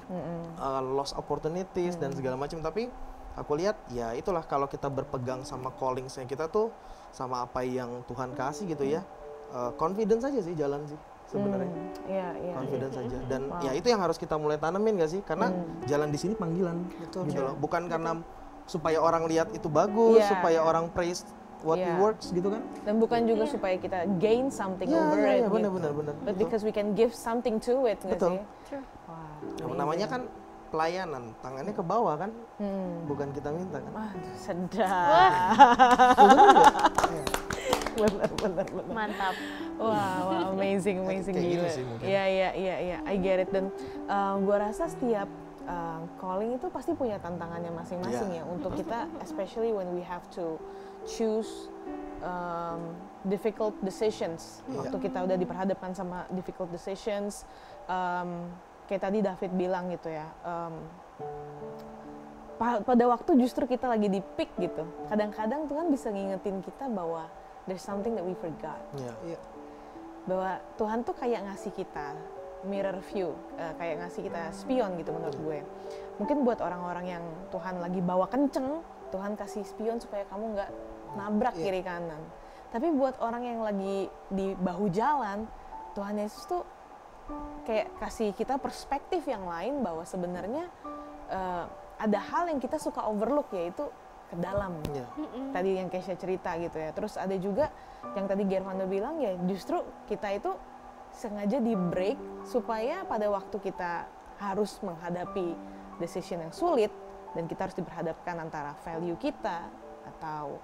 lost opportunities dan segala macam. Tapi aku lihat ya itulah, kalau kita berpegang sama callingsnya kita tuh, sama apa yang Tuhan kasih gitu ya, confidence aja sih jalan sih sebenarnya. Confidence aja. Dan ya itu yang harus kita mulai tanemin gak sih? Karena jalan di sini panggilan gitu loh. Bukan karena supaya orang lihat itu bagus, supaya orang praise what we works gitu kan. Dan bukan juga supaya kita gain something over it. Benar. But because we can give something to it, nggak sih? Namanya kan pelayanan, tangannya ke bawah kan, bukan kita minta kan. Sedap. Benar. Mantap. Wow, amazing Kayak gila. gitu sih mungkin. Iya, I get it. Dan gua rasa setiap calling itu pasti punya tantangannya masing-masing ya untuk kita, especially when we have to choose difficult decisions. Waktu kita udah diperhadapkan sama difficult decisions, kayak tadi David bilang gitu ya, pada waktu justru kita lagi di peak gitu, kadang-kadang Tuhan bisa ngingetin kita bahwa there's something that we forgot. Bahwa Tuhan tuh kayak ngasih kita mirror view, kayak ngasih kita spion gitu menurut gue. Mungkin buat orang-orang yang Tuhan lagi bawa kenceng, Tuhan kasih spion supaya kamu nggak nabrak kiri kanan. Tapi buat orang yang lagi di bahu jalan, Tuhan Yesus tuh kayak kasih kita perspektif yang lain, bahwa sebenarnya ada hal yang kita suka overlook, yaitu ke dalam. Tadi yang Kesha cerita gitu ya. Terus ada juga yang tadi Gervando bilang, ya justru kita itu sengaja di break supaya pada waktu kita harus menghadapi decision yang sulit, dan kita harus diperhadapkan antara value kita atau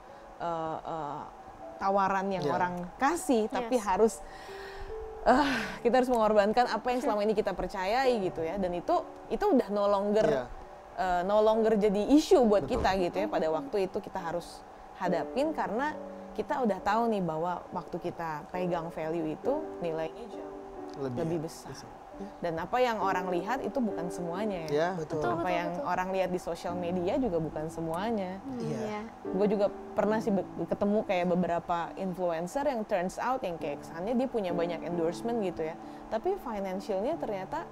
tawaran yang orang kasih, tapi harus kita harus mengorbankan apa yang selama ini kita percayai gitu ya. Dan itu udah no longer jadi isu buat kita gitu ya. Pada waktu itu kita harus hadapin, karena kita udah tahu nih bahwa waktu kita pegang value itu nilainya jauh lebih besar. Dan apa yang orang lihat itu bukan semuanya ya. betul. Apa yang orang lihat di sosial media juga bukan semuanya. Iya. Gue juga pernah sih ketemu kayak beberapa influencer yang turns out yang kayak kesannya dia punya banyak endorsement gitu ya. Tapi financialnya ternyata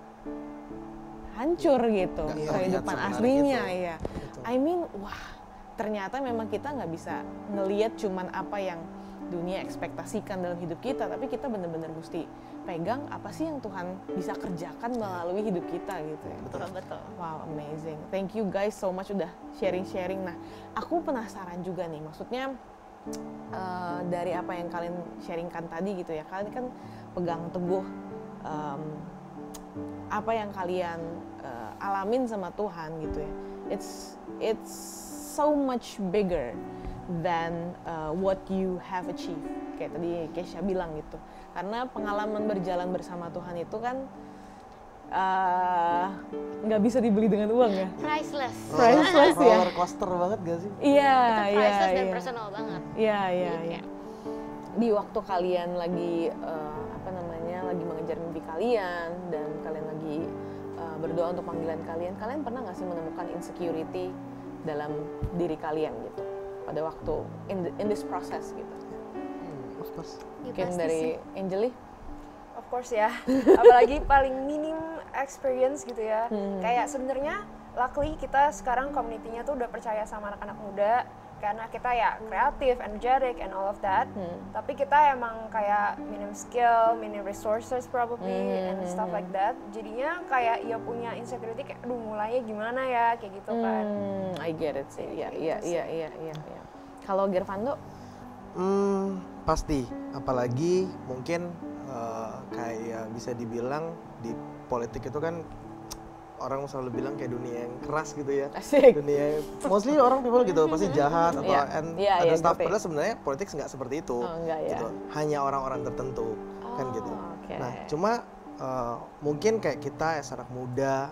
hancur gitu. Kehidupan aslinya ya. I mean, wah ternyata memang kita nggak bisa ngelihat cuman apa yang dunia ekspektasikan dalam hidup kita, tapi kita benar-benar mesti pegang apa sih yang Tuhan bisa kerjakan melalui hidup kita gitu ya. Betul. Wow, amazing. Thank you guys so much udah sharing-sharing. Nah, aku penasaran juga nih, maksudnya dari apa yang kalian sharingkan tadi gitu ya, kalian kan pegang teguh apa yang kalian alamin sama Tuhan gitu ya. It's so much bigger than what you have achieved, kayak tadi Kesha bilang gitu. Karena pengalaman berjalan bersama Tuhan itu kan nggak bisa dibeli dengan uang ya. Priceless Ya. Roller coaster banget gak sih? Iya, itu priceless dan iya. personal banget. Iya. Kayak, Di waktu kalian lagi lagi mengejar mimpi kalian dan kalian lagi berdoa untuk panggilan kalian pernah nggak sih menemukan insecurity dalam diri kalian gitu pada waktu in this process gitu? Of course. Mungkin dari Angeli? Of course ya, apalagi paling minim experience gitu ya. Kayak sebenarnya luckily kita sekarang community-nya tuh udah percaya sama anak-anak muda karena kita ya kreatif, energetic and all of that. Tapi kita emang kayak minim skill, minim resources probably and stuff like that. Jadinya kayak ya punya insecurity kayak aduh mulainya gimana ya kayak gitu kan. I get it sih. Iya. Kalau Gervando? Pasti, apalagi mungkin kayak bisa dibilang di politik itu kan orang selalu bilang kayak dunia yang keras gitu ya. Asik. Dunia mostly orang people gitu pasti jahat atau ada stuff, ngerti. padahal sebenarnya politik nggak seperti itu. Enggak ya. Gitu. Hanya orang-orang tertentu kan gitu. Okay. Nah, cuma mungkin kayak kita anak muda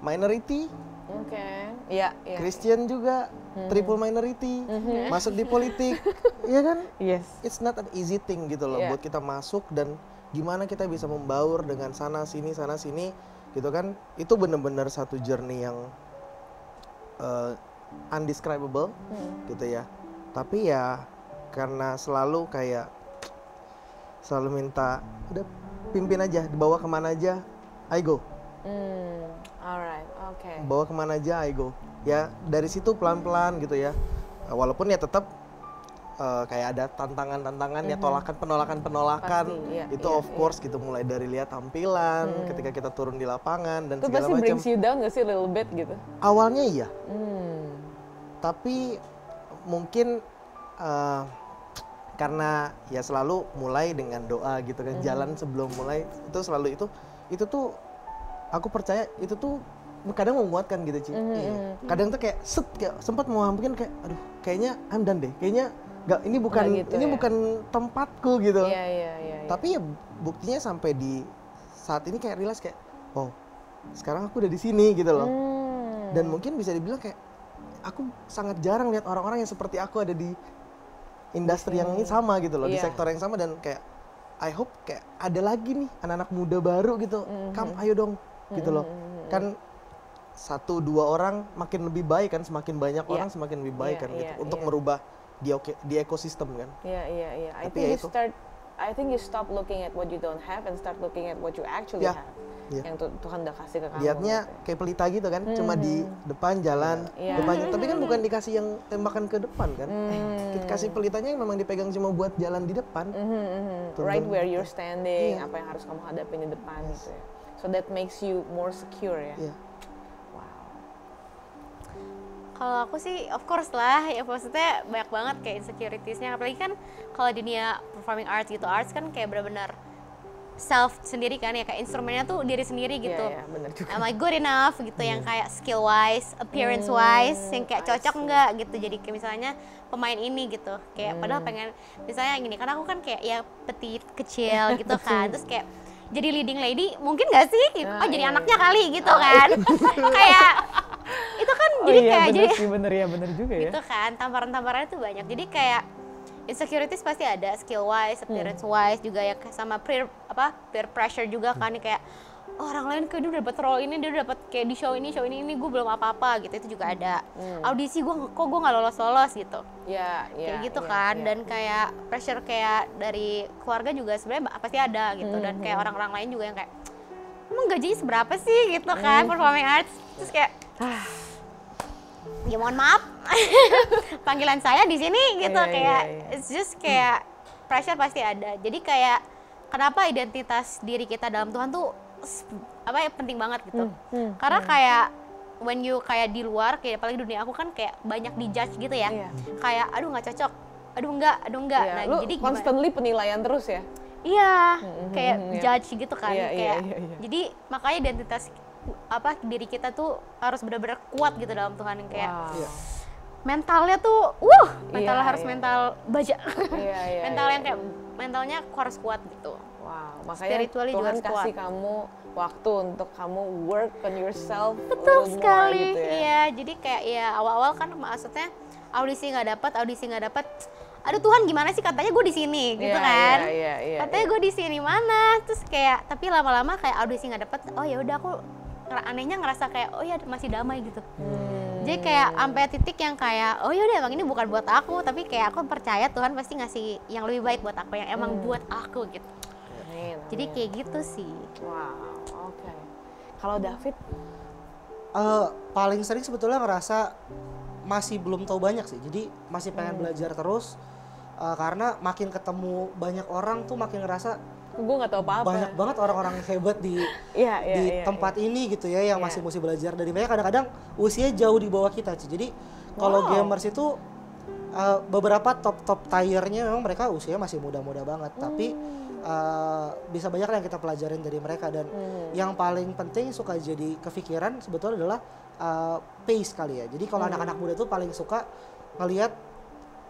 minority, Iya. Christian juga, triple minority, masuk di politik, ya kan? Yes. It's not an easy thing gitu loh buat kita masuk dan gimana kita bisa membaur dengan sana sini gitu kan. Itu benar-benar satu journey yang undescribable gitu ya. Tapi ya karena selalu minta udah pimpin aja, dibawa kemana aja, I go. Alright, oke. Bawa kemana aja, I go. Ya dari situ pelan-pelan gitu ya. Walaupun ya tetap kayak ada tantangan-tantangan ya, penolakan Pasti, itu of course gitu, mulai dari lihat tampilan ketika kita turun di lapangan dan Itu segala pasti macam. brings you down gak sih a little bit gitu? Awalnya iya, tapi mungkin karena ya selalu mulai dengan doa gitu kan, jalan sebelum mulai itu selalu itu tuh aku percaya itu tuh kadang menguatkan gitu Ci. Kadang tuh kayak sempat mau mungkin kayak aduh kayaknya I'm done deh, kayaknya nggak, ini bukan tempatku gitu. Iya. Tapi ya buktinya sampai di saat ini kayak realize kayak wow sekarang aku udah di sini gitu loh. Dan mungkin bisa dibilang kayak aku sangat jarang lihat orang-orang yang seperti aku ada di industri yang ini sama gitu loh, di sektor yang sama, dan kayak I hope kayak ada lagi nih anak-anak muda baru gitu, ayo dong gitu loh. Kan 1-2 orang makin lebih baik kan, semakin banyak orang semakin lebih baik kan gitu, untuk merubah di ekosistem kan. Iya. I think you stop looking at what you don't have and start looking at what you actually have. Yang Tuhan udah kasih ke kamu. Lihatnya gitu. kayak pelita gitu kan, cuma di depan jalan, depannya. Tapi kan bukan dikasih yang tembakan ke depan kan. Kita kasih pelitanya yang memang dipegang cuma buat jalan di depan. Right where you're standing, apa yang harus kamu hadapin di depan gitu ya. So that makes you more secure ya. Kalau aku sih of course lah, ya maksudnya banyak banget kayak insecuritiesnya, apalagi kan kalau dunia performing arts gitu, arts kan kayak benar-benar self sendiri kan ya, kayak instrumennya tuh diri sendiri gitu. Iya, bener juga. Am I good enough gitu, yang kayak skill wise, appearance wise, yang kayak cocok enggak gitu, jadi kayak misalnya pemain ini gitu, kayak padahal pengen misalnya gini, karena aku kan kayak ya petit kecil gitu kan, terus kayak jadi leading lady mungkin gak sih? Jadi anaknya kali gitu kan. Kayak itu kan jadi kayak jadi bener juga ya. gitu kan, tamparan-tamparannya tuh banyak. Jadi kayak insecurities pasti ada, skill wise, appearance wise juga ya, sama peer pressure juga kan, kayak oh, orang lain kayak dia udah dapat role ini, dia udah dapat kayak di show ini gue belum apa-apa gitu, itu juga ada. Audisi gue nggak lolos gitu. Kayak gitu kan. Dan kayak pressure kayak dari keluarga juga sebenarnya pasti ada gitu, dan kayak orang-orang lain juga yang kayak emang gajinya seberapa sih gitu kan, performing arts, terus kayak ya mohon maaf panggilan saya di sini gitu. It's just kayak pressure pasti ada. Jadi kayak kenapa identitas diri kita dalam Tuhan tuh penting banget gitu. Karena kayak when you kayak di luar, kayak apalagi dunia aku kan kayak banyak dijudge gitu ya. Kayak aduh nggak cocok, aduh enggak. Nah, lu jadi constantly penilaian terus ya. Iya, kayak judge gitu kan. Jadi makanya identitas diri kita tuh harus benar-benar kuat gitu dalam Tuhan, yang kayak mentalnya tuh mental harus mental baja. Mental yang kayak mentalnya harus kuat gitu. Wow, makanya Tuhan kasih kamu waktu untuk kamu work on yourself. Betul sekali. Gitu ya. Iya, jadi kayak ya awal-awal kan maksudnya audisi nggak dapat. Aduh Tuhan, gimana sih, katanya gue di sini gitu kan. Katanya gue di sini mana? Terus kayak tapi lama-lama kayak audisi nggak dapat. Oh ya udah, aku anehnya ngerasa kayak oh ya masih damai gitu. Jadi kayak sampai titik yang kayak oh ya udah, emang ini bukan buat aku, tapi kayak aku percaya Tuhan pasti ngasih yang lebih baik buat aku, yang emang buat aku gitu. Jadi kayak gitu sih. Wow, oke. Kalau David? Paling sering sebetulnya ngerasa masih belum tahu banyak sih. Jadi masih pengen belajar terus. Karena makin ketemu banyak orang tuh makin ngerasa gue nggak tahu apa-apa. Banyak banget orang-orang hebat di tempat ini gitu ya, yang masih mesti belajar dari mereka. Kadang-kadang usia jauh di bawah kita sih. Jadi kalau gamers itu beberapa top tiernya memang mereka usia masih muda-muda banget, tapi bisa banyak yang kita pelajarin dari mereka. Dan yang paling penting suka jadi kepikiran sebetulnya adalah pace kali ya. Jadi kalau anak-anak muda tuh paling suka ngelihat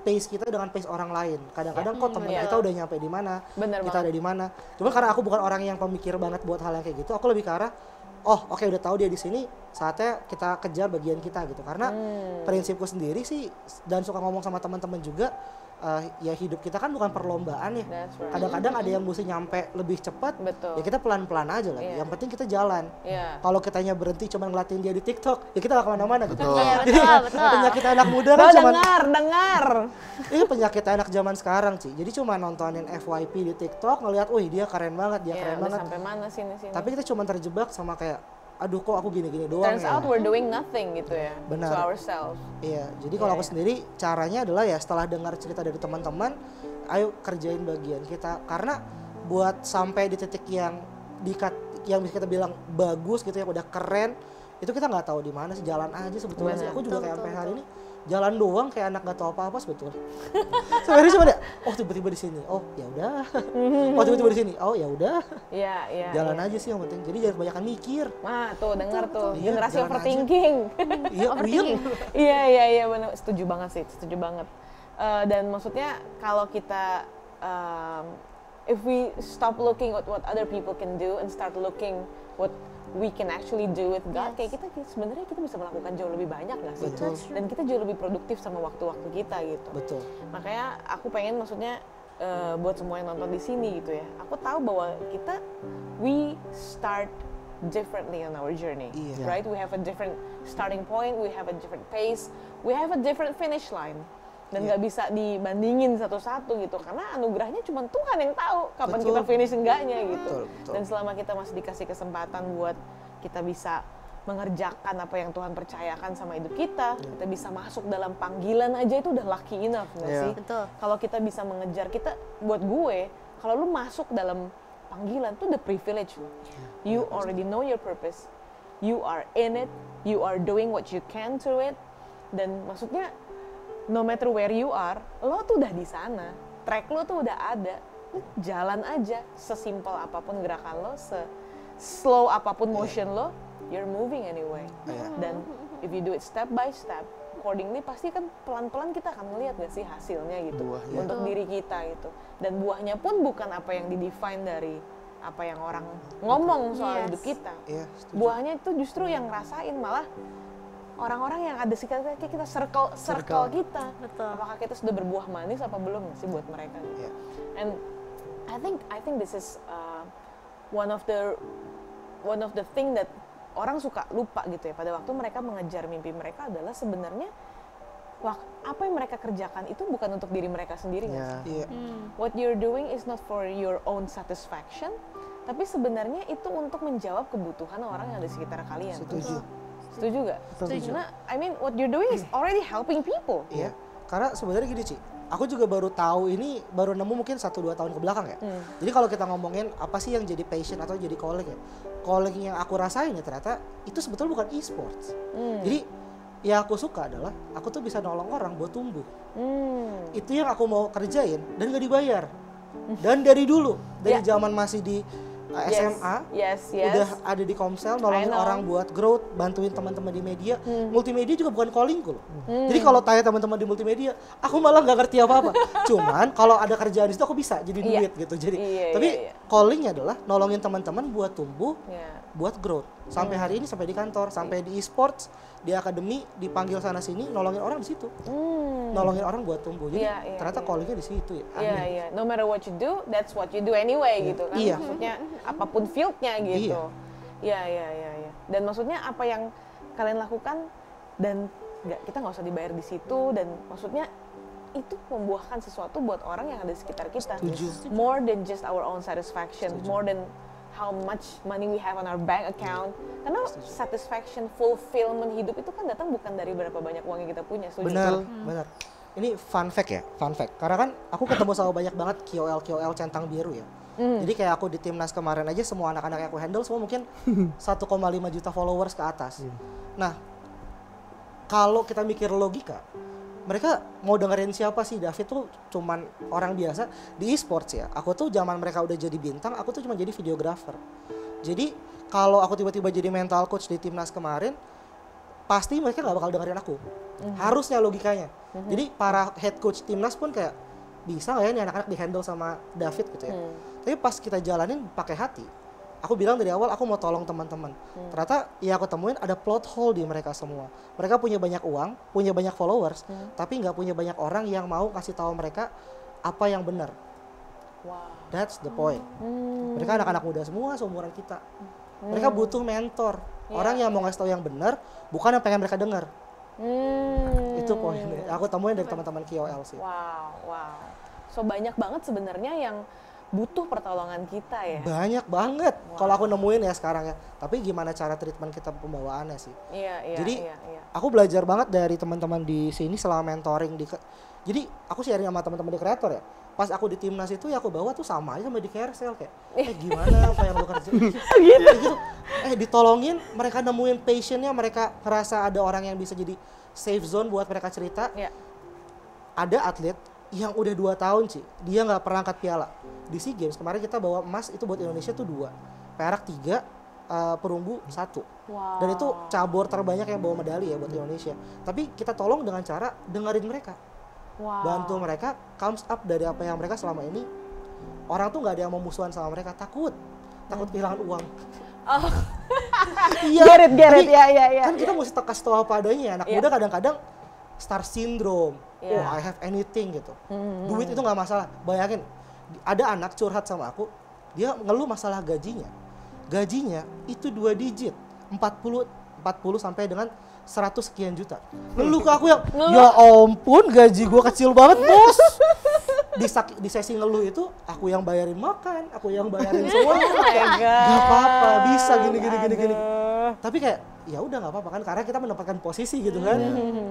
pace kita dengan pace orang lain. Kadang-kadang kok teman kita udah nyampe di mana, kita ada di mana. Cuma karena aku bukan orang yang pemikir banget buat hal yang kayak gitu, aku lebih ke arah oke, udah tahu dia di sini, saatnya kita kejar bagian kita gitu. Karena prinsipku sendiri sih, dan suka ngomong sama teman-teman juga, ya hidup kita kan bukan perlombaan ya. Kadang-kadang ada yang mesti nyampe lebih cepat, ya kita pelan-pelan aja lah. Yang penting kita jalan. Kalau kitanya berhenti cuma ngeliatin dia di TikTok, ya kita gak kemana-mana gitu. Jadi penyakit anak muda kan cuma dengar. Ini penyakit anak zaman sekarang sih. Jadi cuma nontonin FYP di TikTok, ngeliat, wih dia keren banget, dia keren banget. Sampai mana sini. Tapi kita cuma terjebak sama kayak, aduh kok aku gini-gini doang. Turns out we're doing nothing gitu ya. Benar. To ourselves. Iya, jadi kalau aku sendiri caranya adalah ya setelah dengar cerita dari teman-teman, ayo kerjain bagian kita. Karena buat sampai di titik yang bisa kita bilang bagus gitu ya, udah keren, itu kita nggak tahu di mana sih, jalan aja sebetulnya sih. Aku juga kayak sampai hari ini jalan doang kayak anak nggak tahu apa-apa sebetulnya. Sebenarnya cuma dia, tiba-tiba di sini, ya udah. Tiba-tiba di sini, ya udah. Iya. Jalan aja sih yang penting. Jadi jangan kebanyakan mikir. Wah, tuh dengar tuh. Iya, generasi overthinking. Iya, benar. Setuju banget sih, setuju banget. Dan maksudnya kalau kita if we stop looking at what other people can do and start looking what we can actually do with God, kayak kita sebenarnya kita bisa melakukan jauh lebih banyak nggak sih? Betul. Dan kita jauh lebih produktif sama waktu-waktu kita gitu. Betul. Makanya aku pengen maksudnya buat semua yang nonton di sini gitu ya. Aku tahu bahwa we start differently on our journey, right? We have a different starting point, we have a different pace, we have a different finish line. Dan nggak bisa dibandingin satu-satu gitu, karena anugerahnya cuma Tuhan yang tahu kapan kita finish enggaknya gitu. Betul. Dan selama kita masih dikasih kesempatan buat kita bisa mengerjakan apa yang Tuhan percayakan sama hidup kita, kita bisa masuk dalam panggilan aja itu udah lucky enough nggak sih? Betul. Kalau kita bisa mengejar, buat gue, kalau lu masuk dalam panggilan tuh the privilege lu. You already know your purpose, you are in it, you are doing what you can to it, dan maksudnya no matter where you are, lo tuh udah di sana, track lo tuh udah ada, lo jalan aja, sesimpel apapun gerakan lo, slow apapun motion lo, you're moving anyway. Dan if you do it step by step, accordingly pasti kan pelan-pelan kita akan melihat gak sih hasilnya gitu, untuk diri kita gitu. Dan buahnya pun bukan apa yang di-define dari apa yang orang ngomong soal hidup kita. Buahnya itu justru yang ngerasain, malah orang-orang yang ada sekitar kita, circle kita. Betul. Apakah kita sudah berbuah manis apa belum sih buat mereka? Gitu. Iya. And I think this is one of the thing that orang suka lupa gitu ya, pada waktu mereka mengejar mimpi mereka adalah sebenarnya apa yang mereka kerjakan itu bukan untuk diri mereka sendiri nggak sih? Iya. What you're doing is not for your own satisfaction, tapi sebenarnya itu untuk menjawab kebutuhan orang yang ada di sekitar kalian. Setuju. Setuju nggak? Setuju. Karena I mean what you're doing is already helping people. Iya, karena sebenarnya gini Ci, aku juga baru tahu ini, baru nemu mungkin 1-2 tahun ke belakang ya. Jadi kalau kita ngomongin apa sih yang jadi passion atau jadi calling ya, calling yang aku rasain ya ternyata itu sebetulnya bukan e-sports. Jadi yang aku suka adalah aku tuh bisa nolong orang buat tumbuh. Itu yang aku mau kerjain dan gak dibayar. Dan dari dulu, dari zaman masih di SMA, Yes. udah ada di Komsel, nolongin I know. orang buat growth, bantuin teman-teman di media. Multimedia juga bukan callingku loh. Jadi kalau tanya teman-teman di multimedia, aku malah nggak ngerti apa-apa. Cuman kalau ada kerjaan di situ aku bisa jadi Iya. duit gitu. Jadi Iya, tapi iya. callingnya adalah nolongin teman-teman buat tumbuh, Iya. buat growth. Sampai hari ini, sampai di kantor, sampai di e-sports, di akademi, dipanggil sana sini, nolongin orang di situ. Nolongin orang buat tumbuh. Jadi Iya, iya, ternyata iya. callingnya di situ ya. Iya, Aneh. iya. No matter what you do, that's what you do anyway gitu kan. Iya. Maksudnya apapun fieldnya gitu. Iya. Dan maksudnya apa yang kalian lakukan dan kita nggak usah dibayar di situ dan maksudnya itu membuahkan sesuatu buat orang yang ada di sekitar kita. Setuju. More than just our own satisfaction, more than how much money we have on our bank account. Karena satisfaction, fulfillment hidup itu kan datang bukan dari berapa banyak uang yang kita punya. Setuju? Benar, benar. Ini fun fact ya, fun fact. Karena kan aku ketemu sama banyak banget KOL centang biru ya. Jadi kayak aku di timnas kemarin aja semua anak-anak yang aku handle semua mungkin 1,5 juta followers ke atas. Nah, kalau kita mikir logika, mereka mau dengerin siapa sih? David tuh cuman orang biasa di e-sports ya. Aku tuh zaman mereka udah jadi bintang, aku tuh cuma jadi videographer. Jadi kalau aku tiba-tiba jadi mental coach di timnas kemarin, pasti mereka nggak bakal dengerin aku. Harusnya logikanya. Jadi para head coach timnas pun kayak bisa nggak ya nih anak-anak di-handle sama David gitu ya. Tapi pas kita jalanin pakai hati, aku bilang dari awal aku mau tolong teman-teman. Ternyata ya aku temuin ada plot hole di mereka semua. Mereka punya banyak uang, punya banyak followers, tapi nggak punya banyak orang yang mau kasih tahu mereka apa yang benar. Wow. That's the point. Mereka anak-anak muda semua seumuran kita. Mereka butuh mentor, orang yang mau ngasih tahu yang benar, bukan yang pengen mereka dengar. Itu poinnya. Aku temuin dari teman-teman KOL sih. Wow. So banyak banget sebenarnya yang butuh pertolongan kita ya. Banyak banget. Kalau aku nemuin ya sekarang ya. Tapi gimana cara treatment kita pembawaannya sih? Iya. Jadi aku belajar banget dari teman-teman di sini selama mentoring jadi aku sharing sama teman-teman di kreator ya. Pas aku di timnas itu ya aku bawa tuh sama aja sama di Carousel kayak gimana apa yang lu kerjain gitu. Ditolongin, mereka nemuin passionnya, mereka ngerasa ada orang yang bisa jadi safe zone buat mereka cerita. Iya. Ada atlet yang udah 2 tahun sih, dia nggak pernah angkat piala. Di SEA Games kemarin kita bawa emas itu buat Indonesia tuh 2, perak 3, perunggu 1. Wow. Dan itu cabur terbanyak yang bawa medali ya buat Indonesia. Tapi kita tolong dengan cara dengerin mereka. Wow. Bantu mereka comes up dari apa yang mereka selama ini. Orang tuh nggak ada yang mau musuhan sama mereka, takut kehilangan uang. Oh. Iya. Get it. Tapi Ya. kan kita mesti kasih tahu apa adanya. Anak muda kadang-kadang star syndrome. Iya. Oh, I have anything gitu. Duit itu nggak masalah. Bayangin, ada anak curhat sama aku, dia ngeluh masalah gajinya. Gajinya itu 2 digit, 40 sampai dengan 100 sekian juta. Ngeluh ke aku yang, ya ampun gaji gua kecil banget bos. Di sesi ngeluh itu, aku yang bayarin makan, aku yang bayarin semuanya. Gak apa-apa, bisa gini. Tapi kayak, ya udah nggak apa-apa kan, karena kita mendapatkan posisi gitu kan.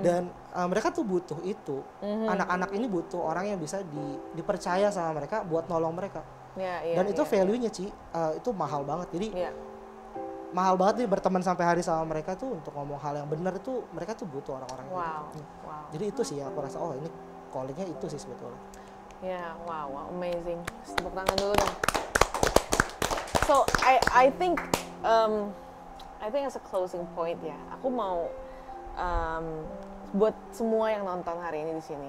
Dan mereka tuh butuh itu. Anak-anak ini butuh orang yang bisa dipercaya sama mereka buat nolong mereka. Dan itu value-nya Ci, itu mahal banget. Jadi mahal banget nih berteman sampai hari sama mereka tuh untuk ngomong hal yang benar itu, mereka tuh butuh orang-orang gitu. Jadi itu sih yang aku rasa, oh ini callingnya itu sih sebetulnya. Ya, wow, amazing. Tepuk tangan dulu dong. So I think as a closing point ya, aku mau buat semua yang nonton hari ini di sini.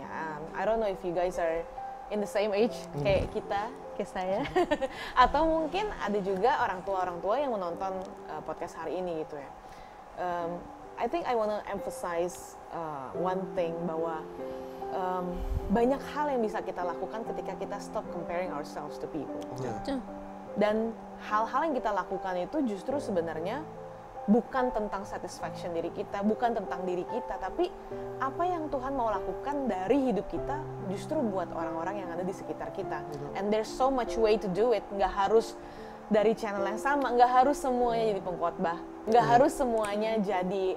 I don't know if you guys are in the same age kayak kita, kayak saya, atau mungkin ada juga orang tua yang menonton podcast hari ini gitu ya. I think I wanna emphasize one thing bahwa banyak hal yang bisa kita lakukan ketika kita stop comparing ourselves to people. Dan hal-hal yang kita lakukan itu justru sebenarnya bukan tentang satisfaction diri kita, bukan tentang diri kita, tapi apa yang Tuhan mau lakukan dari hidup kita justru buat orang-orang yang ada di sekitar kita. And there's so much way to do it. Nggak harus dari channel yang sama, nggak harus semuanya jadi pengkhotbah, nggak harus semuanya jadi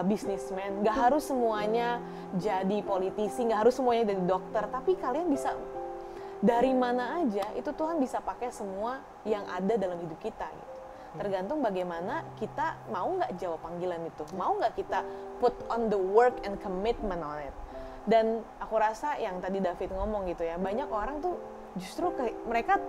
businessman, nggak harus semuanya jadi politisi, nggak harus semuanya jadi dokter, tapi kalian bisa dari mana aja itu Tuhan bisa pakai semua yang ada dalam hidup kita gitu. Tergantung bagaimana kita mau nggak jawab panggilan itu, mau nggak kita put on the work and commitment on it. Dan aku rasa yang tadi David ngomong gitu ya, banyak orang tuh justru mereka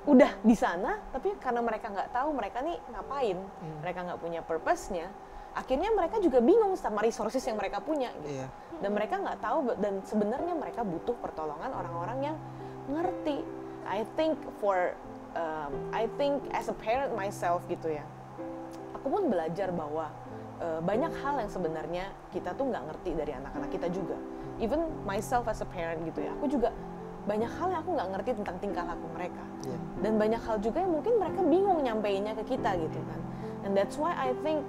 udah di sana, tapi karena mereka nggak tahu mereka nih ngapain, mereka nggak punya purpose-nya, akhirnya mereka juga bingung sama resources yang mereka punya gitu. Dan mereka nggak tahu, dan sebenarnya mereka butuh pertolongan orang-orang yang ngerti. I think as a parent myself gitu ya, aku pun belajar bahwa banyak hal yang sebenarnya kita tuh nggak ngerti dari anak-anak kita juga. Even myself as a parent gitu ya, aku juga banyak hal yang aku nggak ngerti tentang tingkah laku mereka. Dan banyak hal juga yang mungkin mereka bingung nyampeinnya ke kita gitu kan. And that's why I think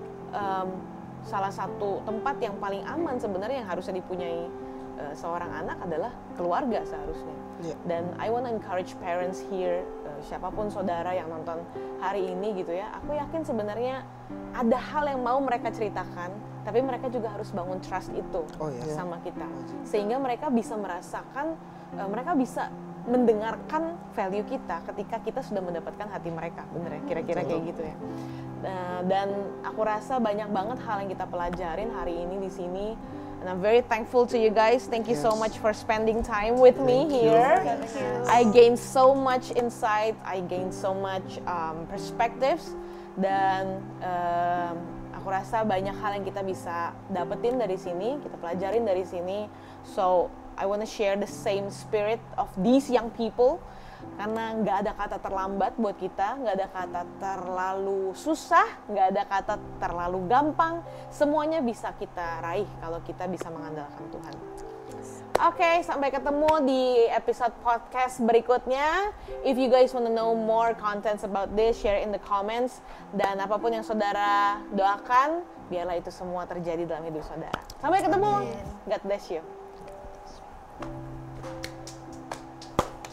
salah satu tempat yang paling aman sebenarnya yang harusnya dipunyai seorang anak adalah keluarga seharusnya. Dan I want to encourage parents here, siapapun saudara yang nonton hari ini gitu ya, aku yakin sebenarnya ada hal yang mau mereka ceritakan, tapi mereka juga harus bangun trust itu sama kita, sehingga mereka bisa merasakan, mereka bisa mendengarkan value kita ketika kita sudah mendapatkan hati mereka, bener ya, kira-kira kayak gitu ya. Dan aku rasa banyak banget hal yang kita pelajarin hari ini di sini. And I'm very thankful to you guys. Thank you so much for spending time with me here. I gained so much insight. I gained so much perspectives. Dan aku rasa banyak hal yang kita bisa dapetin dari sini, kita pelajarin dari sini. So I want to share the same spirit of these young people. Karena nggak ada kata terlambat buat kita, nggak ada kata terlalu susah, nggak ada kata terlalu gampang. Semuanya bisa kita raih kalau kita bisa mengandalkan Tuhan. Oke, sampai ketemu di episode podcast berikutnya. If you guys want to know more contents about this, share in the comments. Dan apapun yang saudara doakan, biarlah itu semua terjadi dalam hidup saudara. Sampai ketemu. God bless you.